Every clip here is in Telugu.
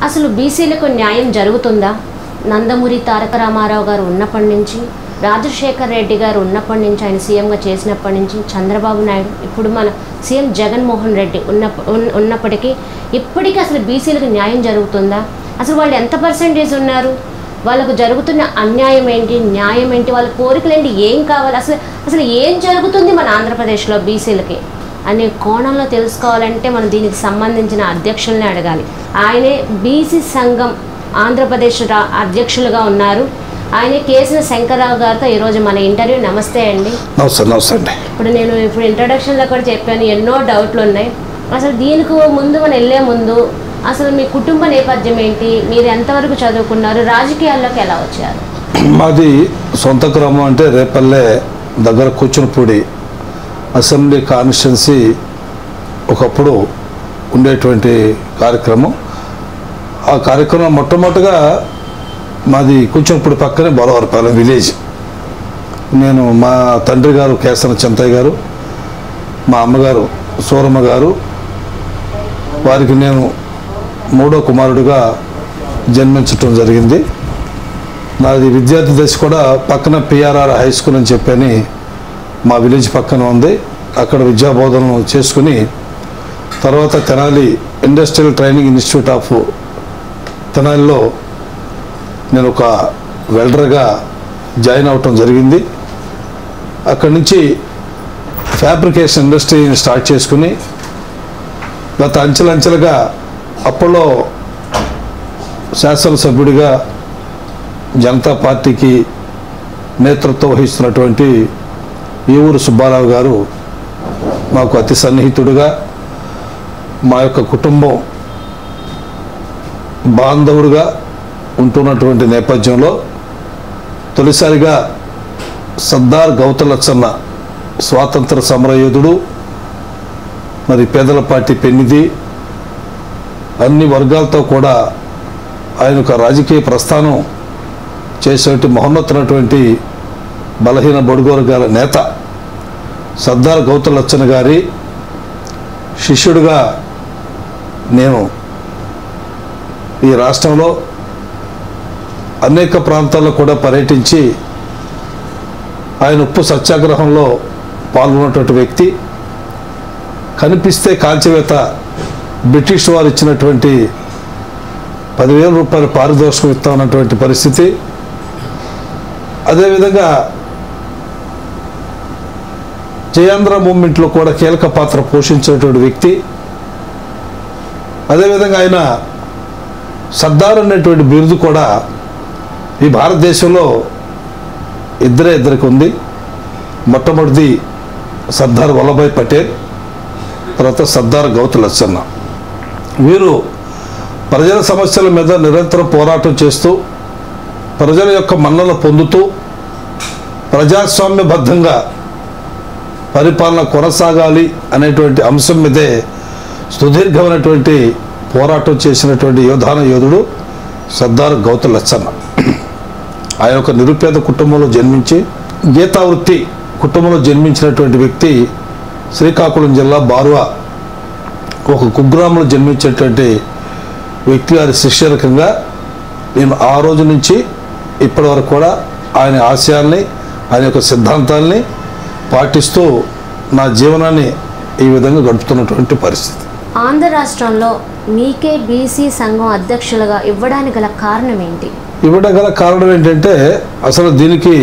అసలు బీసీలకు న్యాయం జరుగుతుందా? నందమూరి తారక రామారావు గారు ఉన్నప్పటి నుంచి, రాజశేఖర్ రెడ్డి గారు ఉన్నప్పటి నుంచి, ఆయన సీఎంగా చేసినప్పటి నుంచి, చంద్రబాబు నాయుడు, ఇప్పుడు మన సీఎం జగన్మోహన్ రెడ్డి ఉన్నప్పటికీ ఇప్పటికీ అసలు బీసీలకు న్యాయం జరుగుతుందా? అసలు వాళ్ళు ఎంత పర్సెంటేజ్ ఉన్నారు? వాళ్ళకు జరుగుతున్న అన్యాయం ఏంటి, న్యాయం ఏంటి, వాళ్ళ కోరికలు ఏంటి, ఏం కావాలి, అసలు ఏం జరుగుతుంది మన ఆంధ్రప్రదేశ్లో బీసీలకి అనే కోణంలో తెలుసుకోవాలంటే మనం దీనికి సంబంధించిన అధ్యక్షులనే అడగాలి. ఆయనే బీసీ సంఘం ఆంధ్రప్రదేశ్ అధ్యక్షులుగా ఉన్నారు. ఆయనే కేసిన శంకర్రావు గారితో ఈరోజు మన ఇంటర్వ్యూ. నమస్తే అండి. నమస్తే అండి. ఇప్పుడు ఇంట్రడక్షన్లో కూడా చెప్పాను, ఎన్నో డౌట్లు ఉన్నాయి. అసలు దీనికి ముందు మనం వెళ్ళే ముందు అసలు మీ కుటుంబ నేపథ్యం ఏంటి, మీరు ఎంతవరకు చదువుకున్నారు, రాజకీయాల్లోకి ఎలా వచ్చారు? మాది సొంత గ్రామం అంటే రేపల్లె దగ్గర కూచునపూడి అసెంబ్లీ కాన్స్టిట్యున్సీ ఒకప్పుడు ఉండేటువంటి కార్యక్రమం. ఆ కార్యక్రమం మొట్టమొదటిగా మాది కూచునపూడి పక్కనే బొలవరపాలెం విలేజ్. నేను మా తండ్రి గారు కేసన చింతయ్య గారు, మా అమ్మగారు సూరమ్మ గారు, వారికి నేను మూడో కుమారుడిగా జన్మించటం జరిగింది. నాది విద్యార్థి దశ కూడా పక్కన పిఆర్ఆర్ హై స్కూల్ అని చెప్పని మా విలేజ్ పక్కన ఉంది. అక్కడ విద్యాబోధన చేసుకుని తర్వాత Tenali industrial training institute of తెనాలిలో నేను ఒక వెల్డర్గా జాయిన్ అవటం జరిగింది. అక్కడి నుంచి ఫ్యాబ్రికేషన్ ఇండస్ట్రీని స్టార్ట్ చేసుకుని గత అంచెలంచెలుగా అప్పట్లో శాసనసభ్యుడిగా జనతా పార్టీకి నేతృత్వం వహిస్తున్నటువంటి ఈవూరు సుబ్బారావు గారు మాకు అతి సన్నిహితుడుగా, మా యొక్క కుటుంబం బాంధవుడుగా ఉంటున్నటువంటి నేపథ్యంలో తొలిసారిగా సర్దార్ గౌతలచ్చన్న స్వాతంత్ర సమరయోధుడు, మరి పేదల పార్టీ పెన్నిది, అన్ని వర్గాలతో కూడా ఆయన ఒక రాజకీయ ప్రస్థానం చేసేటువంటి మహోన్నతమైనటువంటి బలహీన బడుగు వర్గాల నేత సర్దార్ గౌతలచ్చన్న గారి శిష్యుడిగా నేను ఈ రాష్ట్రంలో అనేక ప్రాంతాల్లో కూడా పర్యటించి ఆయన ఉప్పు సత్యాగ్రహంలో పాల్గొన్నటువంటి వ్యక్తి. కనిపిస్తే కాల్చివేత బ్రిటిష్ వారు ఇచ్చినటువంటి 10,000 రూపాయల పారితోషికం ఇస్తామన్నటువంటి పరిస్థితి. అదేవిధంగా జయాంధ్ర మూవ్మెంట్లో కూడా కీలక పాత్ర పోషించినటువంటి వ్యక్తి. అదేవిధంగా ఆయన సర్దార్ అనేటువంటి బిరుదు కూడా ఈ భారతదేశంలో ఇద్దరికి ఉంది. మొట్టమొదటిది సర్దార్ వల్లభాయ్ పటేల్, తర్వాత సర్దార్ గౌతలచ్చన్న. వీరు ప్రజల సమస్యల మీద నిరంతరం పోరాటం చేస్తూ ప్రజల యొక్క మన్నన పొందుతూ ప్రజాస్వామ్యబద్ధంగా పరిపాలన కొనసాగాలి అనేటువంటి అంశం మీదే సుదీర్ఘమైనటువంటి పోరాటం చేసినటువంటి యోధుడు సర్దార్ గౌతలచ్చన్న. ఆయన ఒక నిరుపేద కుటుంబంలో జన్మించి గీతావృత్తి కుటుంబంలో జన్మించినటువంటి వ్యక్తి. శ్రీకాకుళం జిల్లా బారువా ఒక కుగ్రామంలో జన్మించేటువంటి వ్యక్తి గారి శిష్యరకంగా నేను ఆ రోజు నుంచి ఇప్పటి వరకు కూడా ఆయన ఆశయాల్ని, ఆయన యొక్క సిద్ధాంతాల్ని పాటిస్తూ నా జీవనాన్ని ఈ విధంగా గడుపుతున్నటువంటి పరిస్థితి. ఆంధ్ర రాష్ట్రంలో మీకే బీసీ సంఘం అధ్యక్షులుగా ఇవ్వడానికి గల కారణం ఏంటి? ఇవ్వడం కారణం ఏంటంటే అసలు దీనికి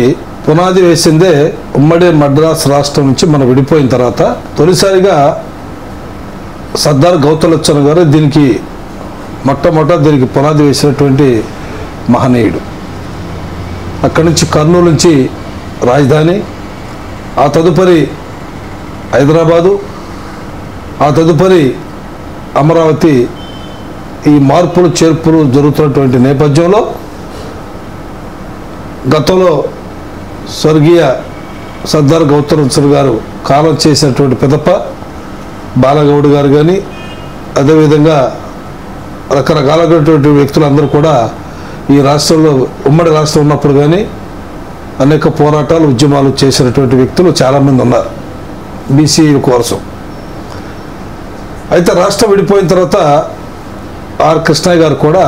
పునాది వేసిందే ఉమ్మడి మద్రాసు రాష్ట్రం నుంచి మనం విడిపోయిన తర్వాత తొలిసారిగా సర్దార్ గౌతలచ్చన్న గారు దీనికి దీనికి పునాది వేసినటువంటి మహనీయుడు. అక్కడి నుంచి కర్నూలు నుంచి రాజధాని, ఆ తదుపరి హైదరాబాదు, ఆ తదుపరి అమరావతి. ఈ మార్పులు చేర్పులు జరుగుతున్నటువంటి నేపథ్యంలో గతంలో స్వర్గీయ సర్దార్ గౌతలచ్చన్న గారు కాలం చేసినటువంటి పెదప్ప బాలగౌడ్ గారు కానీ, అదేవిధంగా రకరకాలైనటువంటి వ్యక్తులందరూ కూడా ఈ రాష్ట్రంలో ఉమ్మడి రాష్ట్రం ఉన్నప్పుడు కానీ అనేక పోరాటాలు ఉద్యమాలు చేసినటువంటి వ్యక్తులు చాలామంది ఉన్నారు బీసీ కోసం. అయితే రాష్ట్రం విడిపోయిన తర్వాత ఆర్ కృష్ణయ్య గారు కూడా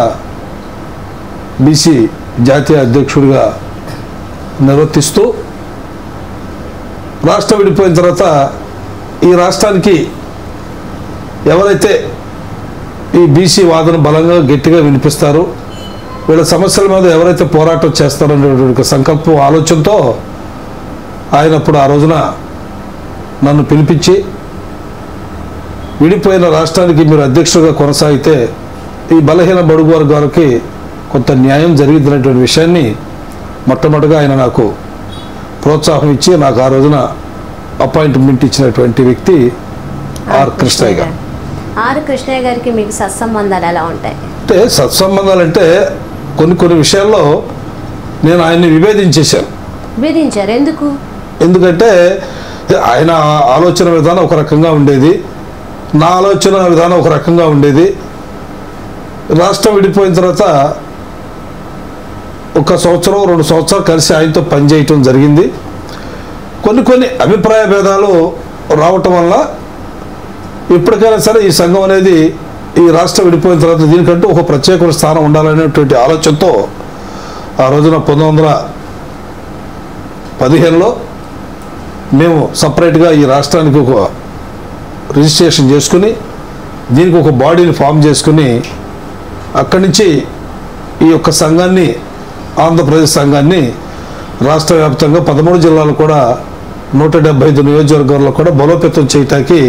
బీసీ జాతీయ అధ్యక్షుడిగా నిర్వర్తిస్తూ రాష్ట్రం విడిపోయిన తర్వాత ఈ రాష్ట్రానికి ఎవరైతే ఈ బీసీ వాదన బలంగా గట్టిగా వినిపిస్తారో వీళ్ళ సమస్యల మీద ఎవరైతే పోరాటం చేస్తారనేటువంటి సంకల్పం ఆలోచనతో ఆయన అప్పుడు ఆ రోజున నన్ను పిలిపించి విడిపోయిన రాష్ట్రానికి మీరు అధ్యక్షుడిగా కొనసాగితే ఈ బలహీన బడుగు వర్గాలకి కొంత న్యాయం జరిగినటువంటి విషయాన్ని మొట్టమొదటిగా ఆయన నాకు ప్రోత్సాహం ఇచ్చి నాకు ఆ రోజున అపాయింట్మెంట్ ఇచ్చినటువంటి వ్యక్తి ఆర్ కృష్ణయ్య గారు. ఆర్ కృష్ణయ్య గారికి మీకు సత్సంబంధాలు ఎలా ఉంటాయి? అంటే సత్సంబంధాలు అంటే కొన్ని విషయాల్లో నేను ఆయన్ని విభేదించేశాను. విభేదించారు? ఎందుకు? ఎందుకంటే ఆయన ఆలోచన విధానం ఒక రకంగా ఉండేది, నా ఆలోచన విధానం ఒక రకంగా ఉండేది. రాష్ట్రం విడిపోయిన తర్వాత 1 సంవత్సరం 2 సంవత్సరాలు కలిసి ఆయనతో పనిచేయటం జరిగింది. కొన్ని అభిప్రాయ భేదాలు రావటం వల్ల ఇప్పటికైనా సరే ఈ సంఘం అనేది ఈ రాష్ట్రం విడిపోయిన తర్వాత దీనికంటూ ఒక ప్రత్యేక స్థానం ఉండాలనేటువంటి ఆలోచనతో ఆ రోజున 1915లో మేము సపరేట్గా ఈ రాష్ట్రానికి ఒక రిజిస్ట్రేషన్ చేసుకుని దీనికి ఒక బాడీని ఫామ్ చేసుకుని అక్కడి నుంచి ఈ యొక్క సంఘాన్ని, ఆంధ్రప్రదేశ్ సంఘాన్ని రాష్ట్ర వ్యాప్తంగా 13 జిల్లాలు కూడా 175 నియోజకవర్గాల్లో కూడా బలోపేతం చేయటానికి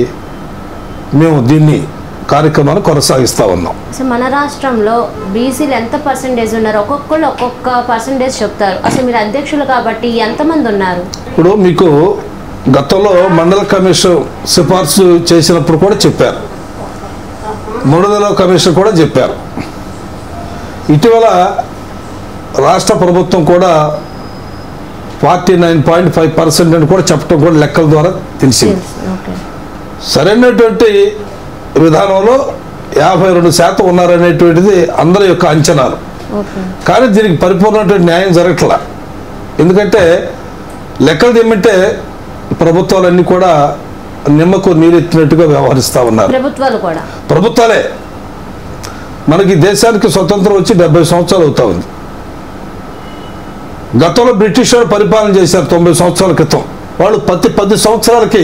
మేము దీన్ని కార్యక్రమాన్ని కొనసాగిస్తూ ఉన్నాం. అసలు మన రాష్ట్రంలో బీసీలు ఎంత పర్సెంటేజ్ ఉన్నారు? ఒక్కొక్కళ్ళు ఒక్కొక్క పర్సెంటేజ్ చెప్తారు. అసలు మీరు అధ్యక్షులు కాబట్టి ఎంతమంది ఉన్నారు? ఇప్పుడు మీకు గతంలో మండల కమిషన్ సిఫార్సు చేసినప్పుడు కూడా చెప్పారు, 3 కమిషన్ కూడా చెప్పారు. ఇటీవల రాష్ట్ర ప్రభుత్వం కూడా 49.5% అని కూడా చెప్పడం కూడా లెక్కల ద్వారా తెలిసింది. సరైనటువంటి విధానంలో 52% ఉన్నారనేటువంటిది అందరి యొక్క అంచనాలు. కానీ దీనికి పరిపూర్ణటువంటి న్యాయం జరగట్లా. ఎందుకంటే లెక్కలు ఏమంటే ప్రభుత్వాలన్నీ కూడా నిమ్మకు నీరెత్తినట్టుగా వ్యవహరిస్తూ ఉన్నారు. ప్రభుత్వాలే. మనకి దేశానికి స్వతంత్రం వచ్చి 70 సంవత్సరాలు అవుతా ఉంది. గతంలో బ్రిటిష్ వారు పరిపాలన చేశారు 90 సంవత్సరాల క్రితం. వాళ్ళు ప్రతి 10 సంవత్సరాలకి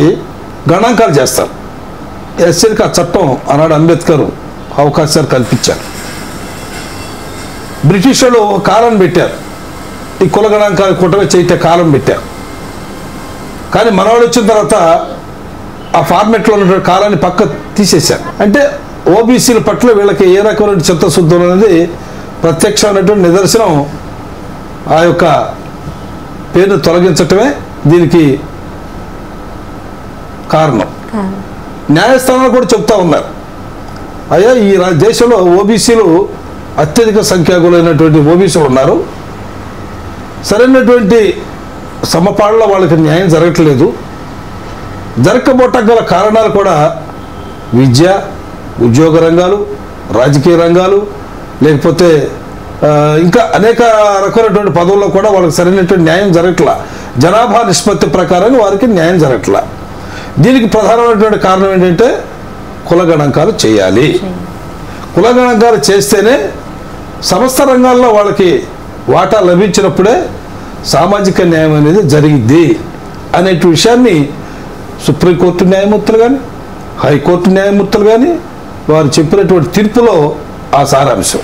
గణాంకాలు చేస్తారు. ఎస్సీలకు ఆ చట్టం ఆనాడు అంబేద్కర్ అవకాశాలు కల్పించారు. బ్రిటిష్ వాళ్ళు ఒక కాలం పెట్టారు, ఈ కుల గణాంకాలు కుటమే చేయటే కాలం పెట్టారు. కానీ మనవాడు వచ్చిన తర్వాత ఆ ఫార్మెట్లో ఉన్న కాలాన్ని పక్క తీసేశారు. అంటే ఓబీసీల పట్ల వీళ్ళకి ఏ రకమైన చిత్తశుద్ధి అనేది ప్రత్యక్షమైనటువంటి నిదర్శనం. ఆ యొక్క పేరును తొలగించటమే దీనికి కారణం. న్యాయస్థానాలు కూడా చెప్తా ఉన్నారు, అయ్యా ఈ దేశంలో ఓబీసీలు అత్యధిక సంఖ్యాకులైనటువంటి ఓబీసీలు ఉన్నారు, సరైనటువంటి సమపాళ్ళలో వాళ్ళకి న్యాయం జరగట్లేదు. జరగకపోవటం గల కారణాలు కూడా విద్య, ఉద్యోగ రంగాలు, రాజకీయ రంగాలు, లేకపోతే ఇంకా అనేక రకమైనటువంటి పదవుల్లో కూడా వాళ్ళకి సరైనటువంటి న్యాయం జరగట్లా. జనాభా నిష్పత్తి ప్రకారం వారికి న్యాయం జరగట్లా. దీనికి ప్రధానమైనటువంటి కారణం ఏంటంటే కుల గణాంకాలు చేయాలి. కుల గణాంకాలు చేస్తేనే సమస్త రంగాల్లో వాళ్ళకి వాటా లభించినప్పుడే సామాజిక న్యాయం అనేది జరిగిద్ది అనే విషయాన్ని సుప్రీంకోర్టు న్యాయమూర్తులు కానీ, హైకోర్టు న్యాయమూర్తులు కానీ వారు చెప్పినటువంటి తీర్పులో ఆ సారాంశం.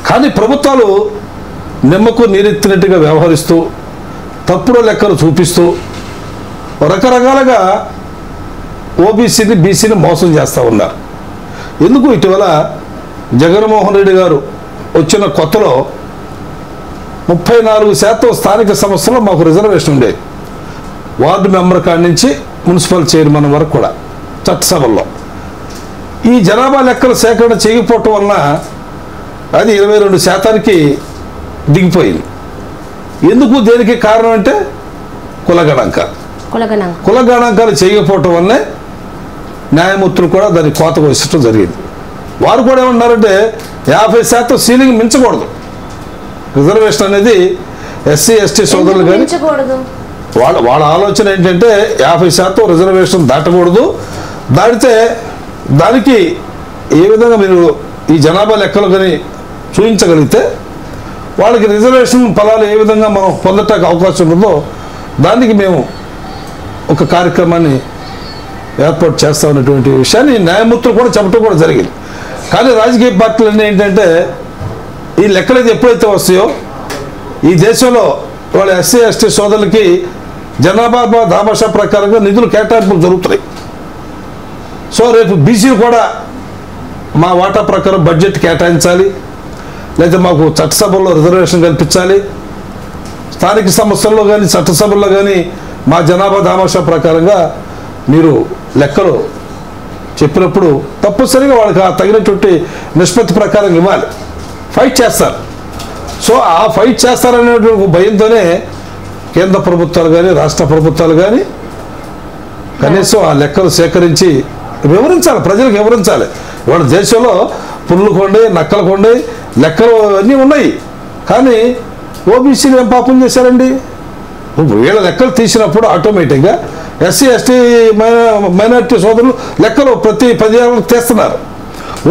కానీ ప్రభుత్వాలు నిమ్మకు నీరెత్తినట్టుగా వ్యవహరిస్తూ తప్పుడు లెక్కలు చూపిస్తూ రకరకాలుగా ఓబీసీని, బీసీని మోసం చేస్తూ ఉన్నారు. ఎందుకు ఇటీవల జగన్మోహన్ రెడ్డి గారు వచ్చిన కొత్తలో 34% స్థానిక సంస్థలో మాకు రిజర్వేషన్ ఉండేది. వార్డు మెంబర్ కాడి నుంచి మున్సిపల్ చైర్మన్ వరకు కూడా చట్టసభల్లో. ఈ జనాభా లెక్కలు సేకరణ చేయకపోవటం వలన అది 22% దిగిపోయింది. ఎందుకు, దేనికి కారణం అంటే కుల గణాంకాలు చేయకపోవటం వల్లే న్యాయమూర్తులు కూడా దాన్ని కోతకు వేసడం జరిగింది. వారు కూడా ఏమన్నారంటే 50% సీలింగ్ మించకూడదు. రిజర్వేషన్ అనేది ఎస్సీ ఎస్టీ సోదరులు కానీ వాళ్ళ ఆలోచన ఏంటంటే 50% రిజర్వేషన్ దాటకూడదు. దాటితే దానికి ఏ విధంగా మీరు ఈ జనాభా లెక్కలు కానీ చూపించగలిగితే వాళ్ళకి రిజర్వేషన్ ఫలాలు ఏ విధంగా మనం పొందటానికి అవకాశం ఉందో దానికి మేము ఒక కార్యక్రమాన్ని ఏర్పాటు చేస్తామన్నటువంటి విషయాన్ని న్యాయమూర్తులు కూడా చెప్పడం కూడా జరిగింది. కానీ రాజకీయ పార్టీలన్నీ ఏంటంటే ఈ లెక్కలు ఎప్పుడైతే వస్తాయో ఈ దేశంలో వాళ్ళ ఎస్సీ ఎస్టీ సోదరులకి జనాభా దామాషా ప్రకారంగా నిధులు కేటాయింపులు జరుగుతున్నాయి. సో రేపు బీసీలు కూడా మా వాటా ప్రకారం బడ్జెట్ కేటాయించాలి, లేదా మాకు చట్టసభల్లో రిజర్వేషన్ కల్పించాలి, స్థానిక సంస్థల్లో కానీ చట్టసభల్లో కానీ మా జనాభా దామాషా ప్రకారంగా మీరు లెక్కలు చెప్పినప్పుడు తప్పనిసరిగా వాళ్ళకి ఆ తగినటువంటి నిష్పత్తి ప్రకారం ఇవ్వాలి. ఫైట్ చేస్తారు. సో ఆ ఫైట్ చేస్తారనేటువంటి భయంతోనే కేంద్ర ప్రభుత్వాలు కానీ రాష్ట్ర ప్రభుత్వాలు కానీ కనీసం ఆ లెక్కలు సేకరించి వివరించాలి, ప్రజలకు వివరించాలి. ఇవాళ దేశంలో పుల్లు కొండి నక్కలు కొండి లెక్కలు అన్నీ ఉన్నాయి. కానీ ఓబీసీలు ఏం పాపం చేశారండి? వీళ్ళ లెక్కలు తీసినప్పుడు ఆటోమేటిక్గా ఎస్సీ ఎస్టీ మైనారిటీ సోదరులు లెక్కలు ప్రతి 10 ఏళ్ళకి తీస్తున్నారు.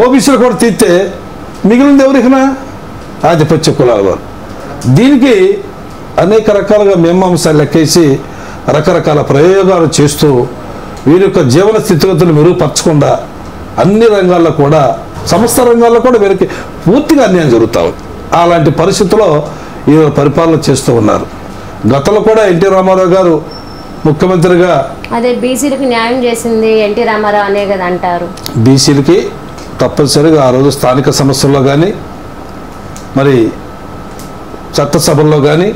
ఓబీసీలు కూడా తీస్తే మిగిలింది ఎవరికైనా ఆధిపత్య కులాల వారు. దీనికి అనేక రకాలుగా మీమాంసాలు లెక్కేసి రకరకాల ప్రయోగాలు చేస్తూ వీరి యొక్క జీవన స్థితిగతులు మెరుగుపరచకుండా అన్ని రంగాల్లో కూడా సమస్త రంగాల్లో కూడా వీరికి పూర్తిగా అన్యాయం జరుగుతూ ఉంది. అలాంటి పరిస్థితుల్లో ఈ పరిపాలన చేస్తూ ఉన్నారు. గతంలో కూడా ఎన్టీ రామారావు గారు ముఖ్యమంత్రిగా అదే బీసీలకు న్యాయం చేసింది ఎన్టీ రామారావు అనే కదా అంటారు. బీసీలకి తప్పనిసరిగా ఆ రోజు స్థానిక సమస్యల్లో కానీ మరి చట్టసభల్లో కానీ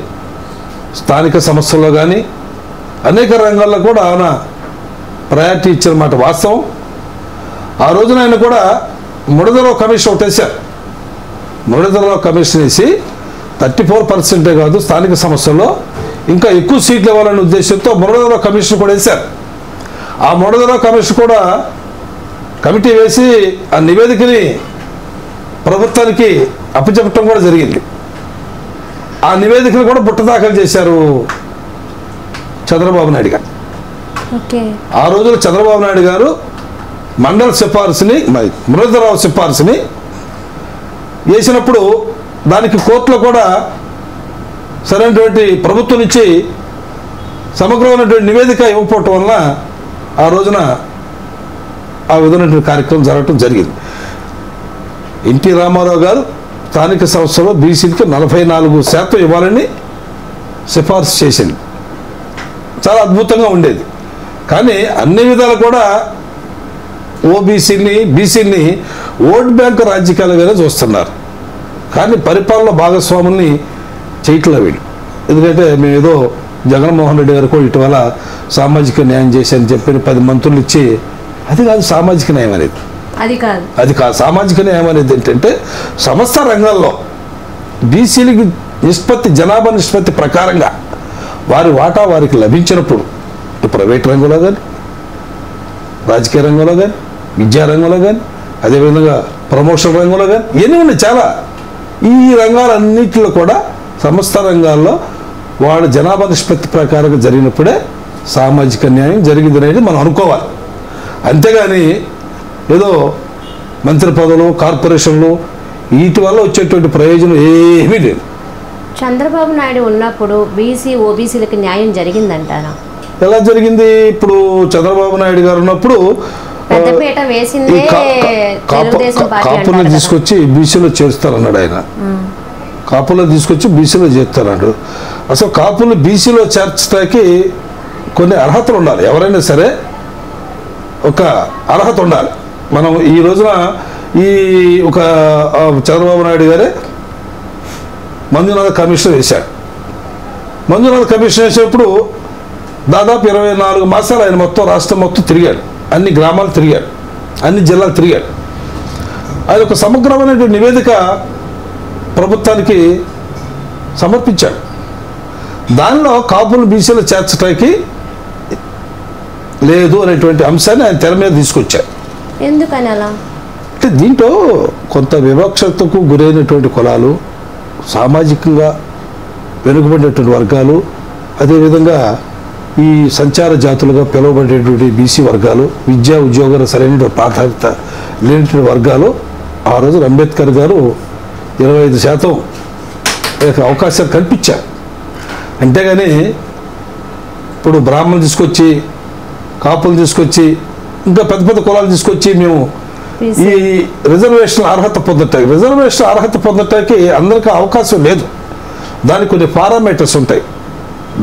స్థానిక సమస్యల్లో కానీ అనేక రంగాల్లో కూడా ఆయన ప్రయారిటీ ఇచ్చిన మాట వాస్తవం. ఆ రోజున ఆయన కూడా మురళీధరరావు కమిషన్ ఒకటి వేశారు. మురళీధరరావు కమిషన్ వేసి 34% కాదు స్థానిక సమస్యల్లో ఇంకా ఎక్కువ సీట్లు ఇవ్వాలనే ఉద్దేశంతో మురళీధరరావు కమిషన్ కూడా వేశారు. ఆ మురళీధరరావు కమిషన్ కూడా కమిటీ వేసి ఆ నివేదికని ప్రభుత్వానికి అప్పచెప్పటం కూడా జరిగింది. ఆ నివేదికను కూడా బుట్టదాఖలు చేశారు చంద్రబాబు నాయుడు గారు. ఆ రోజున చంద్రబాబు నాయుడు గారు మండల సిఫార్సుని మురళీధరరావు సిఫార్సుని వేసినప్పుడు దానికి కోర్టులో కూడా సరైనటువంటి ప్రభుత్వం నుంచి సమగ్రమైనటువంటి నివేదిక ఇవ్వకపోవటం వలన ఆ రోజున ఆ విధమైనటువంటి కార్యక్రమం జరగటం జరిగింది. ఎన్టీ రామారావు గారు స్థానిక సంస్థలో బీసీలకి 44% ఇవ్వాలని సిఫార్సు చేసింది. చాలా అద్భుతంగా ఉండేది. కానీ అన్ని విధాలు కూడా ఓబీసీని బీసీని ఓట్ బ్యాంకు రాజకీయాలుగానే చూస్తున్నారు. కానీ పరిపాలన భాగస్వాముల్ని చేయట్లే వీళ్ళు. ఎందుకంటే మేము ఏదో జగన్మోహన్ రెడ్డి గారు కూడా ఇటీవల సామాజిక న్యాయం చేశారని చెప్పి 10 మంత్రులు ఇచ్చి అది కాదు సామాజిక న్యాయం అనేది. అది కాదు సామాజిక న్యాయం అనేది. ఏంటంటే సమస్త రంగాల్లో బీసీలకి నిష్పత్తి జనాభా నిష్పత్తి ప్రకారంగా వారి వాటా వారికి లభించినప్పుడు ప్రైవేట్ రంగంలో కానీ రాజకీయ రంగంలో కానీ విద్యారంగంలో కానీ అదేవిధంగా ప్రమోషన్ రంగంలో కానీ ఎన్ని ఉన్నాయి చాలా. ఈ రంగాలన్నింటిలో కూడా సమస్త రంగాల్లో వాళ్ళ జనాభా నిష్పత్తి ప్రకారంగా జరిగినప్పుడే సామాజిక న్యాయం జరిగింది అనేది మనం అనుకోవాలి. అంతేగాని ఏదో మంత్రి పదవులు కార్పొరేషన్లు వీటి వల్ల వచ్చేటువంటి ప్రయోజనం ఏమీ లేదు. చంద్రబాబు నాయుడు ఉన్నప్పుడు బీసీ ఓబీసీలకు న్యాయం జరిగిందంటారా? ఎలా జరిగింది? ఇప్పుడు చంద్రబాబు నాయుడు గారు ఉన్నప్పుడు కాపులను తీసుకొచ్చి బీసీలో చేరుస్తారన్నాడు ఆయన. కాపులను తీసుకొచ్చి బీసీలో చేరుతారన్నాడు. అసలు కాపులు బీసీలో చేర్చడానికి కొన్ని అర్హతలు ఉండాలి. ఎవరైనా సరే ఒక అర్హత ఉండాలి. మనం ఈ రోజున ఈ ఒక చంద్రబాబు నాయుడు గారే మంజునాథ కమిషన్ వేశాడు. మంజునాథ కమిషన్ వేసేప్పుడు దాదాపు 24 మాసాలు ఆయన మొత్తం రాష్ట్రం మొత్తం తిరిగాడు. అన్ని గ్రామాలు తిరిగాడు, అన్ని జిల్లాలు తిరిగాడు. ఆయన ఒక సమగ్రమైనటువంటి నివేదిక ప్రభుత్వానికి సమర్పించాడు. దానిలో కాపులు బీసీలో చేర్చడానికి లేదు అనేటువంటి అంశాన్ని ఆయన తెర మీద తీసుకొచ్చారు. ఎందుకని అలా? అంటే దీంట్లో కొంత వివక్షతకు గురైనటువంటి కులాలు, సామాజికంగా వెనుకబడినటువంటి వర్గాలు, అదేవిధంగా ఈ సంచార జాతులుగా పిలువబడేటువంటి బీసీ వర్గాలు, విద్యా ఉద్యోగాలు సరైన ప్రాధాన్యత లేనటువంటి వర్గాలు ఆ రోజు అంబేద్కర్ గారు 25% అవకాశాలు కల్పించారు. అంతేగాని ఇప్పుడు బ్రాహ్మణులు తీసుకొచ్చి, కాపులు తీసుకొచ్చి, ఇంకా పెద్ద పెద్ద కులాలు తీసుకొచ్చి మేము ఈ రిజర్వేషన్ అర్హత పొందటానికి అందరికీ అవకాశం లేదు. దానికి కొన్ని పారామీటర్స్ ఉంటాయి.